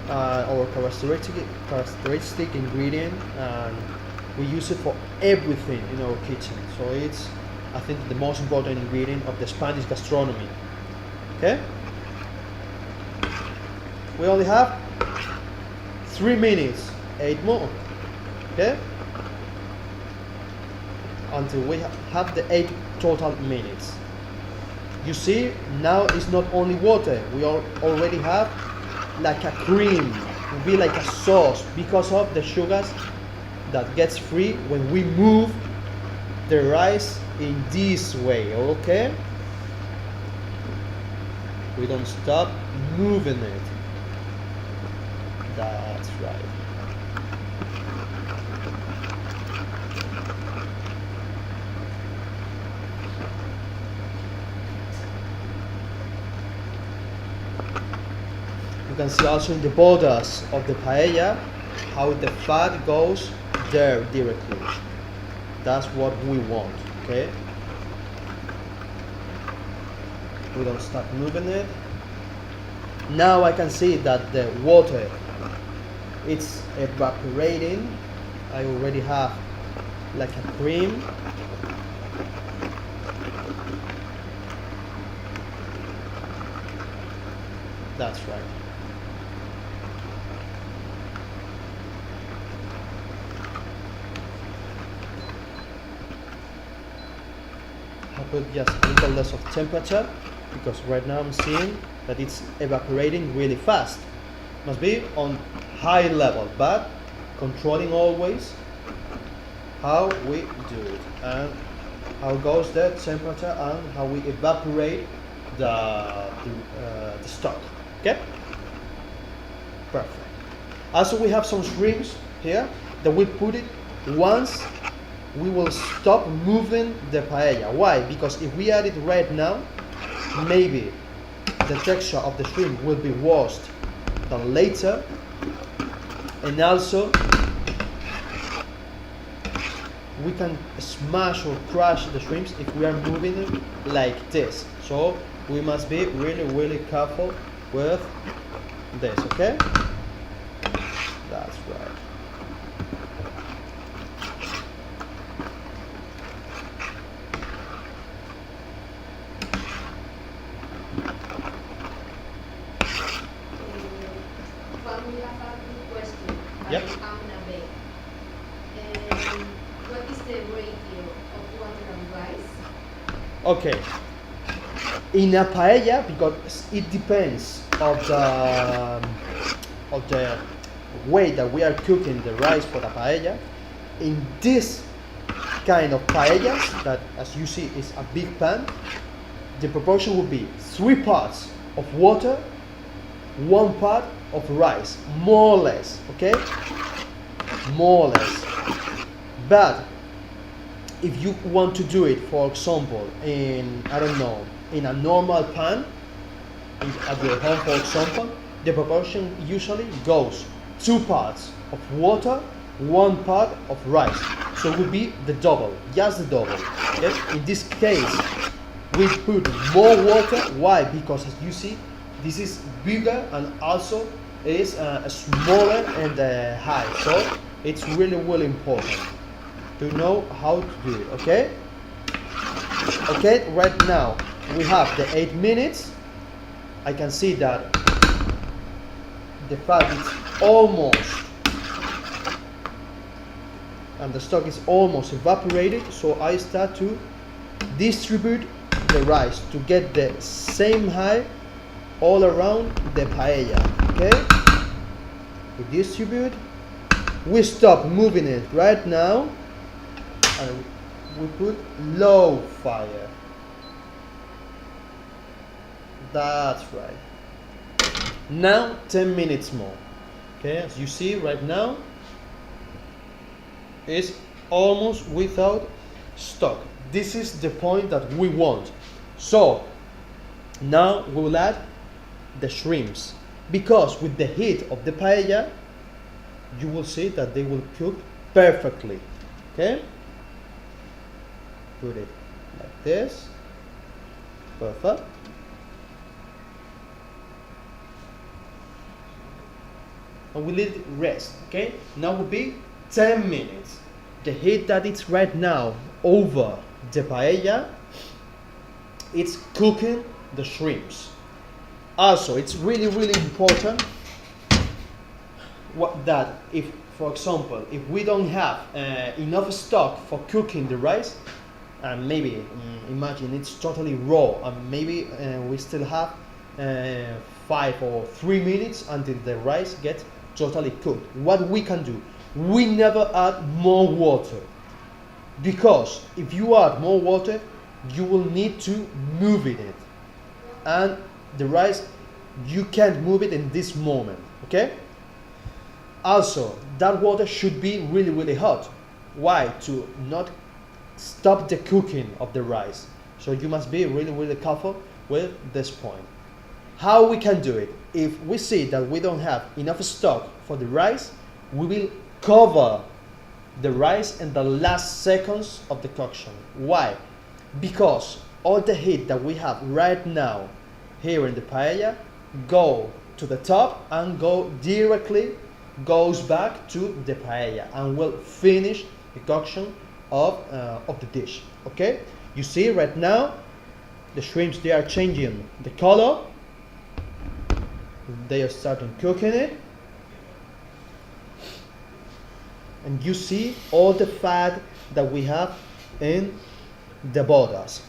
our characteristic ingredient, and we use it for everything in our kitchen. So it's, I think, the most important ingredient of the Spanish gastronomy. Okay? We only have 3 minutes, 8 more. Okay? Until we have the 8 total minutes. You see, now it's not only water. We already have like a cream, will be like a sauce because of the sugars that gets free when we move the rice in this way, okay? We don't stop moving it. That's right. You can see also in the borders of the paella how the fat goes there directly. That's what we want, okay? We don't stop moving it. Now I can see that the water, it's evaporating. I already have like a cream. That's right. I put just a little less of temperature because right now I'm seeing that it's evaporating really fast. Must be on high level, but controlling always how we do it and how goes the temperature and how we evaporate the stock. Okay? Perfect. Also we have some shrimps here that we put it once we will stop moving the paella. Why? Because if we add it right now, maybe the texture of the shrimp will be worse than later, and also we can smash or crush the shrimps if we are moving them like this. So we must be really careful with this, okay? That's right. We have a good question. Yep. What is the ratio of water and rice? Okay. In a paella, because it depends of the way that we are cooking the rice for the paella. In this kind of paellas, that as you see is a big pan, the proportion would be 3 parts of water, 1 part of rice, more or less, okay? More or less. But if you want to do it, for example, in, I don't know, in a normal pan, at your home, for example, the proportion usually goes 2 parts of water, 1 part of rice. So it would be the double, just the double. Okay? In this case, we put more water. Why? Because as you see, this is bigger and also is smaller and high. So it's really important to know how to do it. Okay? Okay, right now we have the 8 minutes. I can see that the fat is almost, and the stock is almost evaporated, so I start to distribute the rice to get the same height all around the paella. Okay? We distribute, we stop moving it right now, and we put low fire. That's right. Now 10 minutes more. Okay, as you see right now, it's almost without stock. This is the point that we want. So now we will add the shrimps, because with the heat of the paella, you will see that they will cook perfectly. Okay? Put it like this. Perfect. And we let it rest. Okay? Now will be 10 minutes. The heat that it's right now over the paella, it's cooking the shrimps. Also, it's really important that if, for example, if we don't have enough stock for cooking the rice, and maybe imagine it's totally raw, and maybe we still have uh, 5 or 3 minutes until the rice gets totally cooked. What we can do, we never add more water, because if you add more water, you will need to move it, and the rice, you can't move it in this moment, okay? Also, that water should be really, really hot. Why? To not stop the cooking of the rice. So you must be really, really careful with this point. How we can do it? If we see that we don't have enough stock for the rice, we will cover the rice in the last seconds of the coction. Why? Because all the heat that we have right now here in the paella go to the top and goes back to the paella and will finish the coction of the dish. Okay, you see right now the shrimps, they are changing the color, they are starting cooking it, and you see all the fat that we have in the bodas.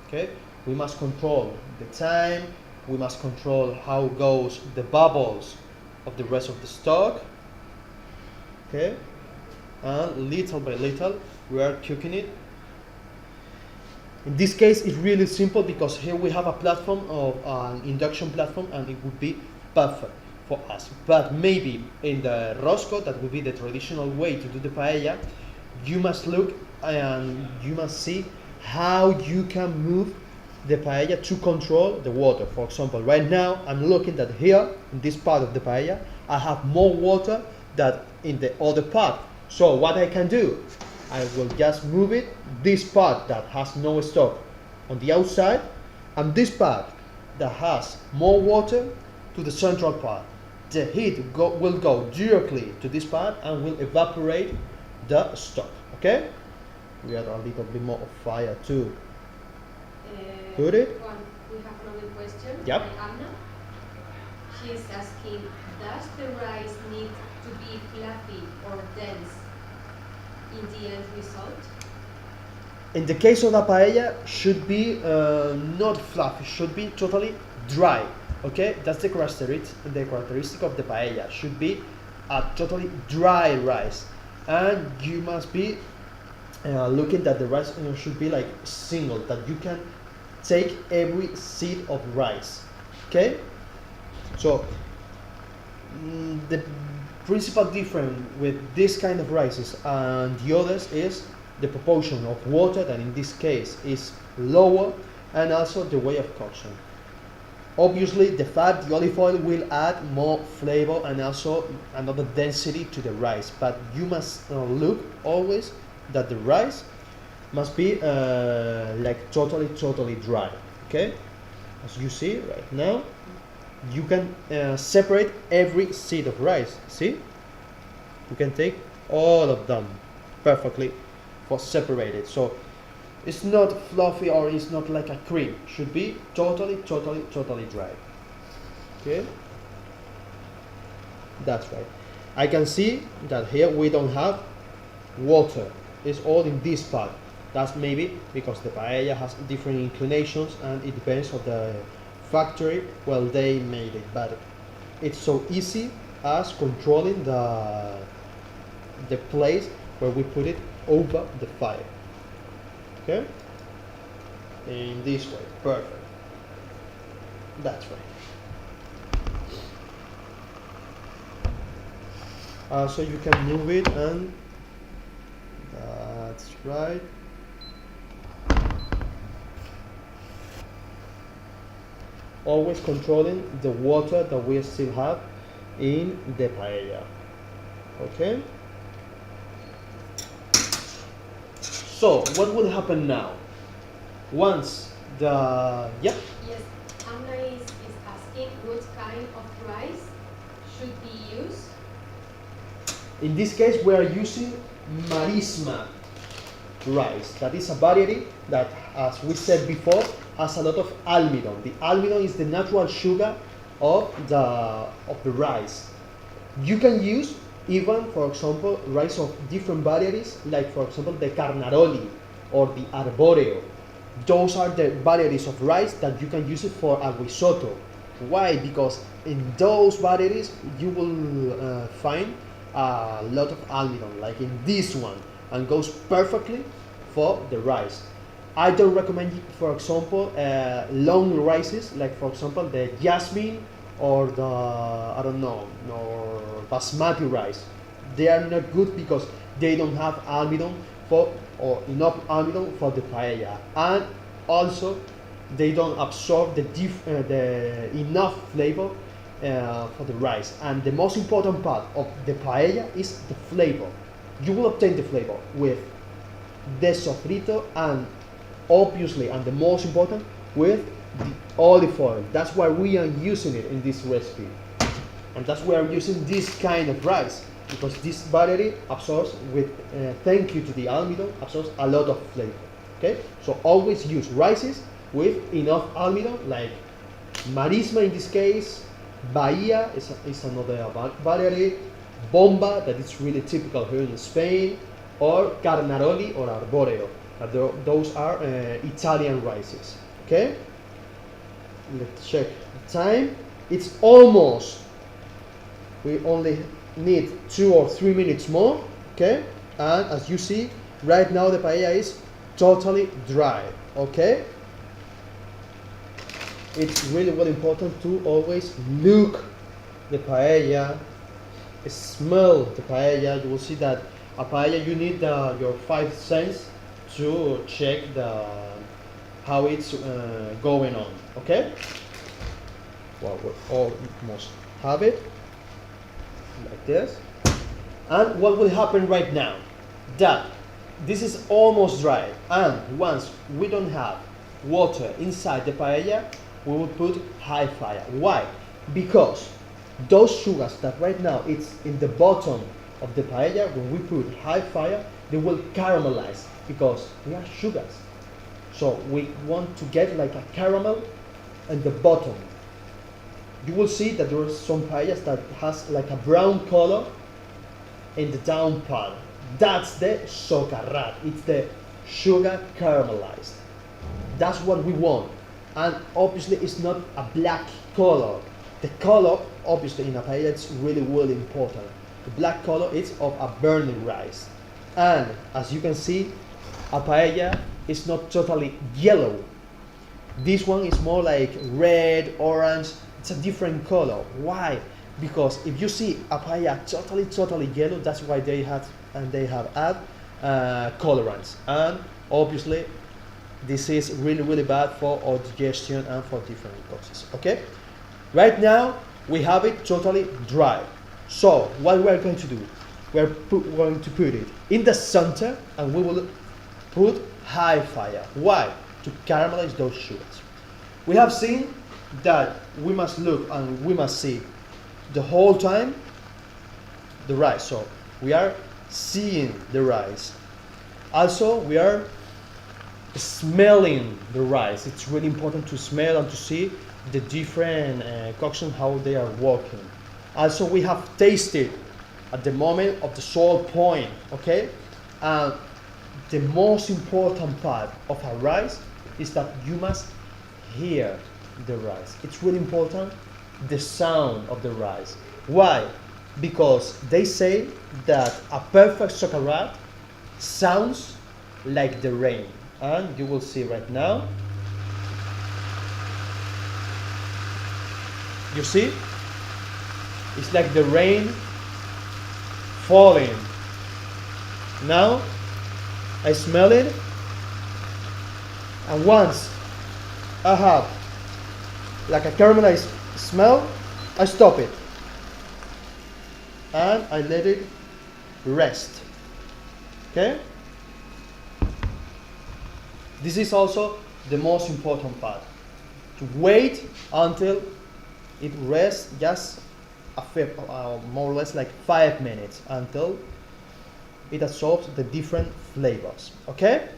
Okay, we must control the time, we must control how goes the bubbles of the rest of the stock. Okay, and little by little we are cooking it. In this case, it's really simple because here we have a platform of an induction platform, and it would be perfect for us. But maybe in the rosco, that would be the traditional way to do the paella, you must look and you must see how you can move the paella to control the water. For example, right now I'm looking that here in this part of the paella I have more water than in the other part. So what I can do, I will just move it, this part that has no stock on the outside, and this part that has more water to the central part. The heat will go directly to this part and will evaporate the stock. Okay, we add a little bit more of fire too. Put it. We have another question. Yep. By Anna. She is asking, does the rice need to be fluffy or dense in the end result? In the case of the paella, should be not fluffy, should be totally dry. Okay, that's the characteristic of the paella. Should be a totally dry rice, and you must be looking that the rice should be like single, that you can take every seed of rice. Okay, so the principal difference with this kind of rices and the others is the proportion of water, that in this case is lower, and also the way of cooking. Obviously, the fat, the olive oil, will add more flavor and also another density to the rice, but you must look always that the rice must be like totally dry. Okay, as you see right now, you can separate every seed of rice. See, you can take all of them perfectly for separated. So it's not fluffy or it's not like a cream. Should be totally dry. Okay, that's right. I can see that here we don't have water. It's all in this part. That's maybe because the paella has different inclinations and it depends on the factory well they made it, but it's so easy as controlling the place where we put it over the fire. Okay, in this way, perfect. That's right. So you can move it, and that's right. Always controlling the water that we still have in the paella. Okay, so what will happen now once the Yes, Anna is asking what kind of rice should be used. In this case we are using marisma rice. That is a variety that, as we said before, has a lot of almidon. The almidon is the natural sugar of the rice. You can use even, for example, rice of different varieties, like for example the carnaroli or the arboreo. those are the varieties of rice that you can use it for a risotto. Why? Because in those varieties you will find a lot of almidon, like in this one, and goes perfectly for the rice. I don't recommend, for example, long rices, like for example the jasmine or the, I don't know, or basmati rice. They are not good because they don't have almidon for, or enough almidon for the paella, and also they don't absorb the enough flavor for the rice. And the most important part of the paella is the flavor. You will obtain the flavor with the sofrito, and obviously, and the most important, with the olive oil. That's why we are using it in this recipe, and that's why we're using this kind of rice, because this variety absorbs with, thank you to the almidon, absorbs a lot of flavor. Okay, so always use rices with enough almidon, like marisma in this case, bahia is another variety, bomba, that is really typical here in Spain, or carnaroli or arboreo. Those are Italian rices. Okay, let's check the time. It's almost, we only need 2 or 3 minutes more. Okay, and as you see right now the paella is totally dry. Okay, it's really important to always look the paella, smell the paella. You will see that a paella, you need your 5 senses to check how it's going on. Okay, well, we almost have it like this. And what will happen right now, that this is almost dry, and once we don't have water inside the paella, we will put high fire. Why? Because those sugars that right now it's in the bottom of the paella, when we put high fire, they will caramelize, because they are sugars. So we want to get like a caramel in the bottom. You will see that there are some paellas that has like a brown color in the down part. That's the socarrat. It's the sugar caramelized. That's what we want. And obviously it's not a black color. The color, obviously in a paella, it's really, really important. The black color is of a burning rice. And as you can see, a paella is not totally yellow. This one is more like red, orange. It's a different color. Why? Because if you see a paella totally yellow, that's why they have add colorants. And obviously this is really, really bad for our digestion and for different causes. Okay, right now we have it totally dry. So what we're going to do, we're going to put it in the center, and we will put high fire. Why? To caramelize those sugars. We have seen that we must look and we must see the whole time the rice. So we are seeing the rice. Also we are smelling the rice. It's really important to smell and to see the different coctions, how they are working. Also we have tasted at the moment of the salt point. Okay, and the most important part of a rice is that you must hear the rice. It's really important, the sound of the rice. Why? Because they say that a perfect socarrat sounds like the rain, and you will see right now. You see? It's like the rain falling. Now I smell it, and once I have like a caramelized smell, I stop it and I let it rest. Okay? This is also the most important part, to wait until it rests just more or less like 5 minutes, until it absorbs the different flavors. Okay?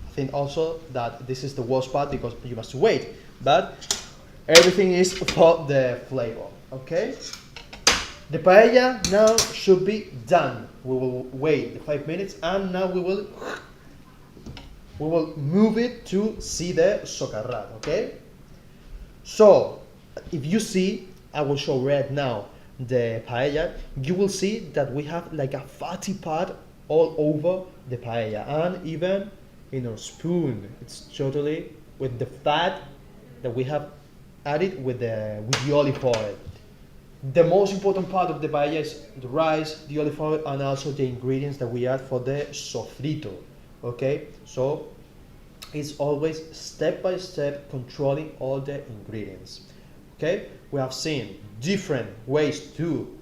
I think also that this is the worst part, because you must wait, but everything is for the flavor. Okay? The paella now should be done. We will wait the 5 minutes, and now we will we will move it to see the socarrat, okay? So, if you see, I will show right now the paella, you will see that we have like a fatty part all over the paella, and even in our spoon, it's totally with the fat that we have added with the olive oil. The most important part of the paella is the rice, the olive oil, and also the ingredients that we add for the sofrito. Okay, so it's always step by step controlling all the ingredients. Okay, we have seen different ways to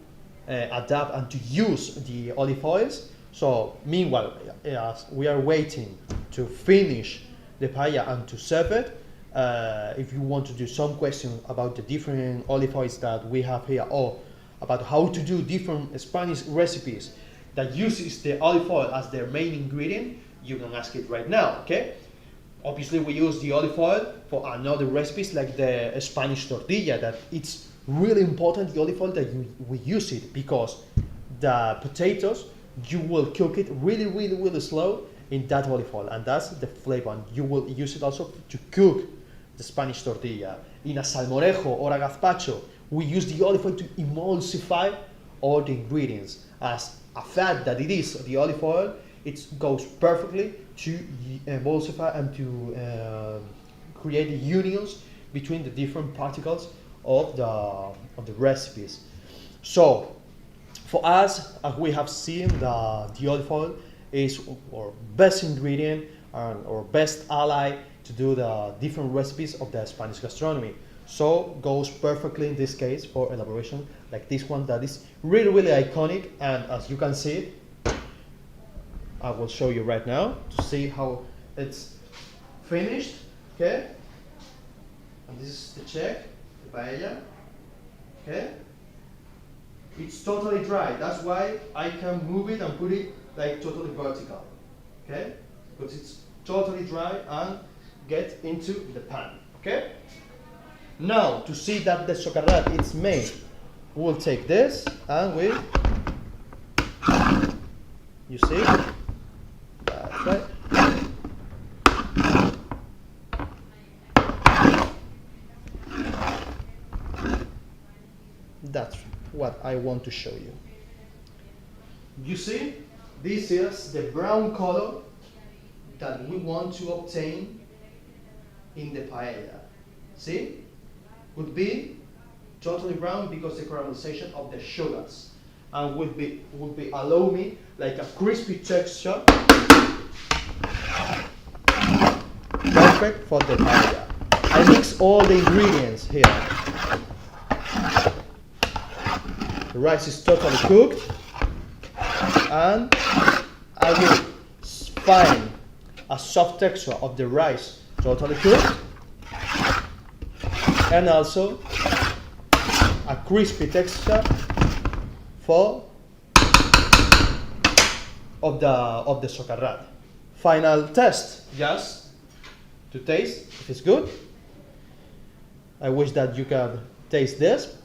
adapt and to use the olive oils. So meanwhile, as we are waiting to finish the paella and to serve it, if you want to do some questions about the different olive oils that we have here, or about how to do different Spanish recipes that uses the olive oil as their main ingredient, you can ask it right now, okay? Obviously we use the olive oil for another recipes like the Spanish tortilla, that it's really important, the olive oil, that we use it, because the potatoes, you will cook it really slow in that olive oil, and that's the flavor, and you will use it also to cook the Spanish tortilla. In a salmorejo or a gazpacho, we use the olive oil to emulsify all the ingredients. As a fat that it is, the olive oil, it goes perfectly to emulsify and to create the unions between the different particles of the recipes. So, for us, as we have seen, the olive oil is our best ingredient and our best ally to do the different recipes of the Spanish gastronomy. So goes perfectly in this case for elaboration like this one that is really iconic, and as you can see, I will show you right now to see how it's finished, okay? And this is the check, the paella, okay? It's totally dry, that's why I can move it and put it like totally vertical, okay? Because it's totally dry and get into the pan, okay? Now, to see that the socarrat is made, we'll take this and you see, that's right. That's what I want to show you. You see, this is the brown color that we want to obtain in the paella. See? Would be totally brown because the caramelization of the sugars, and would be allow me like a crispy texture, perfect for the paella. I mix all the ingredients here. The rice is totally cooked, and I will find a soft texture of the rice totally cooked, and also a crispy texture of the socarrat. Final test, just to taste if it's good. I wish that you can taste this.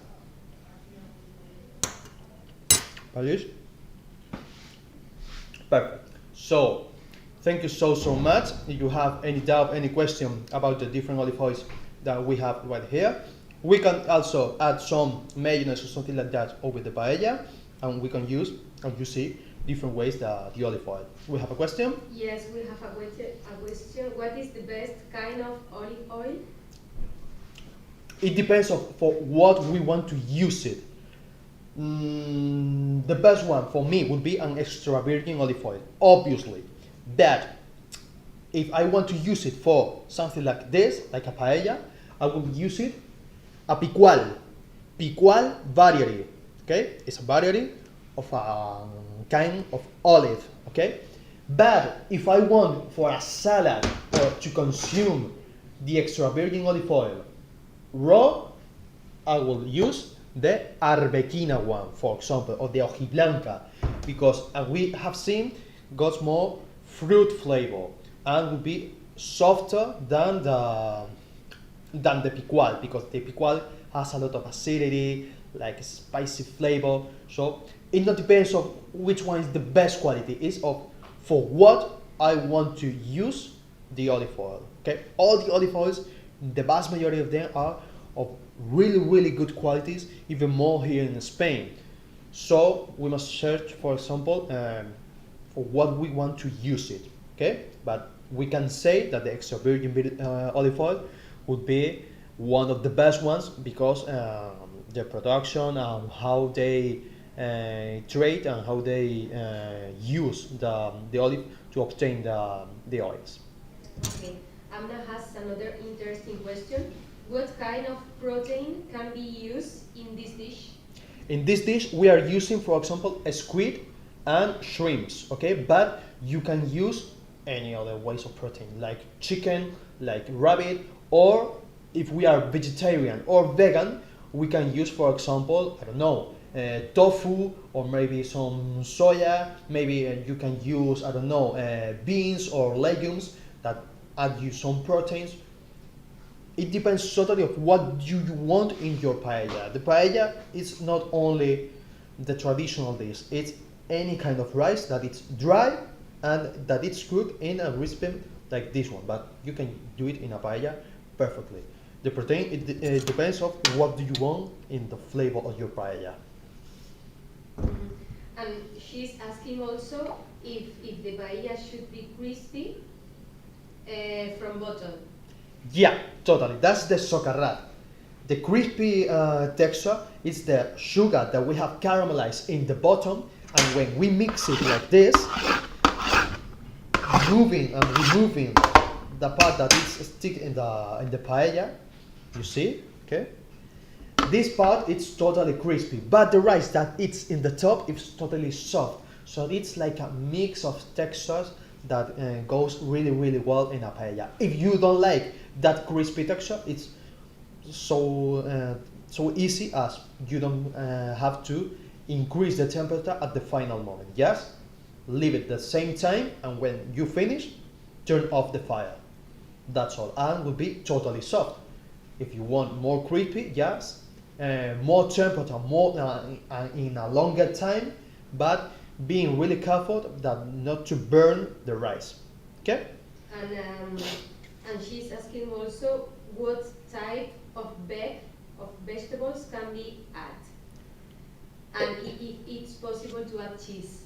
Perfect. So, thank you so much. If you have any doubt, any question about the different olive oils that we have right here, we can also add some mayonnaise or something like that over the paella, and we can use, as you see, different ways the olive oil. We have a question? Yes, we have a question. What is the best kind of olive oil? It depends on for what we want to use it. The best one for me would be an extra virgin olive oil, obviously. But if I want to use it for something like this, like a paella, I will use it a picual variety. Okay, it's a variety of a kind of olive. Okay, but if I want for a salad or to consume the extra virgin olive oil raw, I will use the arbequina one, for example, or the hojiblanca, because we have seen got more fruit flavor and will be softer than the picual, because the picual has a lot of acidity, like spicy flavor. So it not depends on which one is the best quality. It's of for what I want to use the olive oil. Okay, all the olive oils, the vast majority of them are of really good qualities, even more here in Spain. So we must search, for example, for what we want to use it. Okay, but we can say that the extra virgin olive oil would be one of the best ones because the production and how they trade and how they use the olive to obtain the oils. Okay. Amna has another interesting question. What kind of protein can be used in this dish? In this dish, we are using, for example, a squid and shrimps, okay? But you can use any other ways of protein, like chicken, like rabbit, or if we are vegetarian or vegan, we can use, for example, I don't know, tofu, or maybe some soya, maybe you can use, I don't know, beans or legumes that add you some proteins. It depends totally of what you want in your paella. The paella is not only the traditional dish, it's any kind of rice that it's dry and that it's cooked in a recipe like this one, but you can do it in a paella perfectly. The protein, it depends of what do you want in the flavor of your paella. And she's asking also if the paella should be crispy from bottom. Yeah, totally. That's the socarrat. The crispy texture is the sugar that we have caramelized in the bottom, and when we mix it like this, moving and removing the part that is stick in the paella, you see, okay? This part it's totally crispy, but the rice that it's in the top is totally soft. So it's like a mix of textures that goes really well in a paella. If you don't like that crispy texture, it's so easy as you don't have to increase the temperature at the final moment. Just leave it the same time, and when you finish, turn off the fire. That's all, and will be totally soft. If you want more crispy, just more temperature, more in a longer time, but being really careful that not to burn the rice. Okay? And she's asking also what type of vegetables can be added, and if it's possible to add cheese.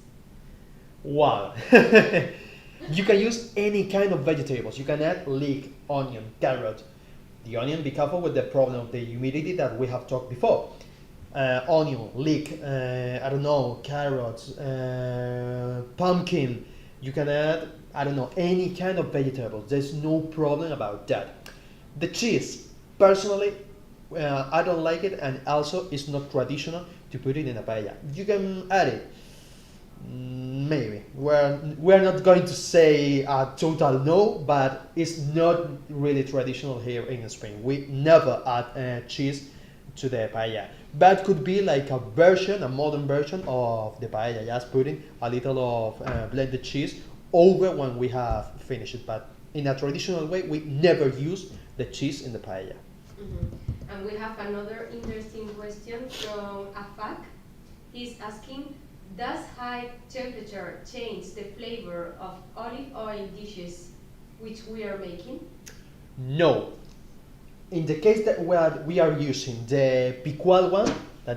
Wow. You can use any kind of vegetables. You can add leek, onion, carrot. The onion, be careful with the problem of the humidity that we have talked before. Onion, leek, I don't know, carrots, pumpkin. You can add, I don't know, any kind of vegetables. There's no problem about that. The cheese, personally, I don't like it, and also it's not traditional to put it in a paella. You can add it. Maybe. We're not going to say a total no, but it's not really traditional here in Spain. We never add cheese to the paella. But could be like a modern version of the paella, just putting a little of blended cheese over when we have finished it. But in a traditional way, we never use the cheese in the paella. And we have another interesting question from Afak. He's asking, does high temperature change the flavor of olive oil dishes which we are making? No. In the case that we are using the picual one,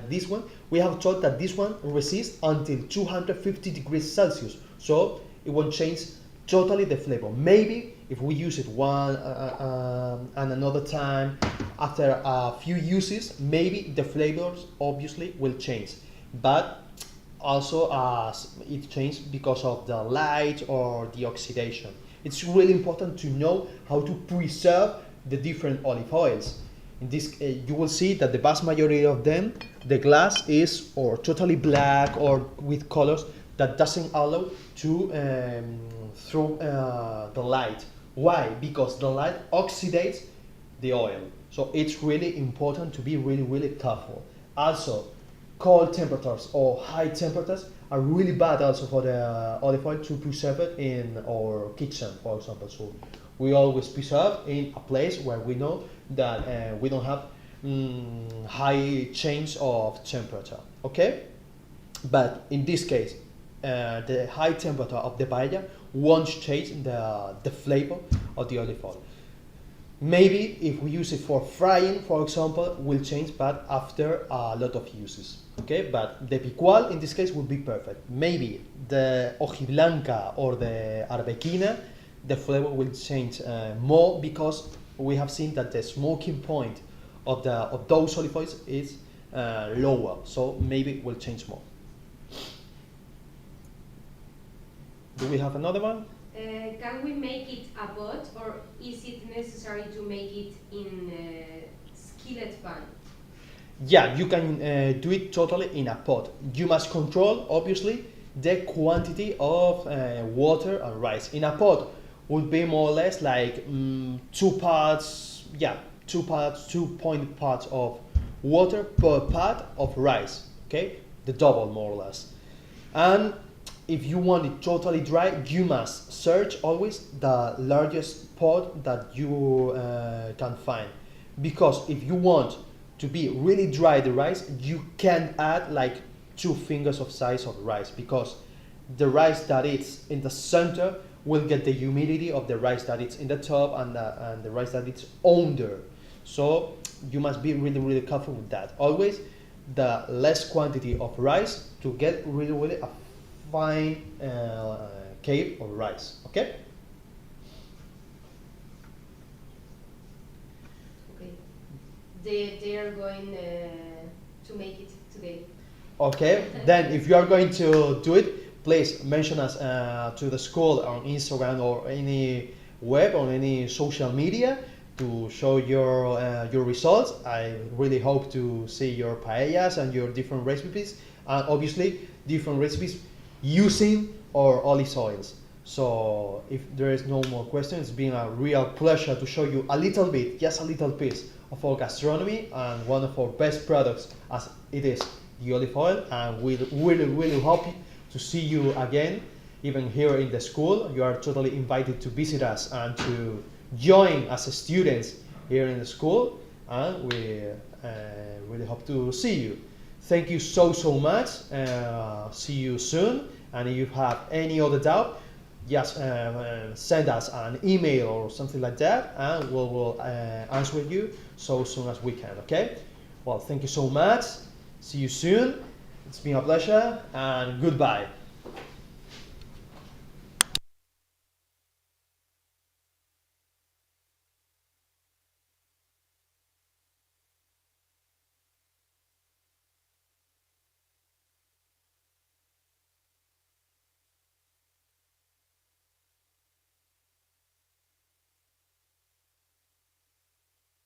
this one, we have told that this one resists until 250 degrees Celsius. So it won't change totally the flavor. Maybe if we use it one and another time, after a few uses, maybe the flavors obviously will change. But also as it changed because of the light or the oxidation. It's really important to know how to preserve the different olive oils. In this, you will see that the vast majority of them, the glass is or totally black or with colors that doesn't allow to through the light. Why? Because the light oxidates the oil. So it's really important to be really careful. Also, cold temperatures or high temperatures are really bad also for the olive oil to preserve it in our kitchen, for example. So we always preserve in a place where we know that we don't have high change of temperature, okay? But in this case, the high temperature of the paella won't change the flavor of the olive oil. Maybe if we use it for frying, for example, will change, but after a lot of uses. Okay, but the picual in this case would be perfect. Maybe the hojiblanca or the arbequina, the flavor will change more because we have seen that the smoking point of those olive oils is lower, so maybe it will change more. Do we have another one? Can we make it a pot, or is it necessary to make it in a skillet pan? Yeah, you can do it totally in a pot. You must control, obviously, the quantity of water and rice. In a pot would be more or less like 2 parts, 2 parts of water per part of rice, okay? The double, more or less. And if you want it totally dry, you must search always the largest pot that you can find. Because if you want to be really dry the rice, you can add like 2 fingers of size of rice, because the rice that is in the center will get the humidity of the rice that is in the top and the rice that is under. So you must be really, really careful with that. Always the less quantity of rice to get really, really a fine cake of rice. Okay? Okay. They are going to make it today. Okay, then if you are going to do it, please mention us to the school on Instagram or any web or any social media to show your results. I really hope to see your paellas and your different recipes, and obviously different recipes using our olive oils. So if there is no more questions, it's been a real pleasure to show you a little bit, just a little piece of our gastronomy and one of our best products as it is the olive oil, and we really, really hope to see you again, even here in the school. You are totally invited to visit us and to join as students here in the school, and we really hope to see you. Thank you so much. See you soon, and if you have any other doubt, just send us an email or something like that, and we will answer you so soon as we can. Okay? Well, thank you so much. See you soon. It's been a pleasure, and goodbye.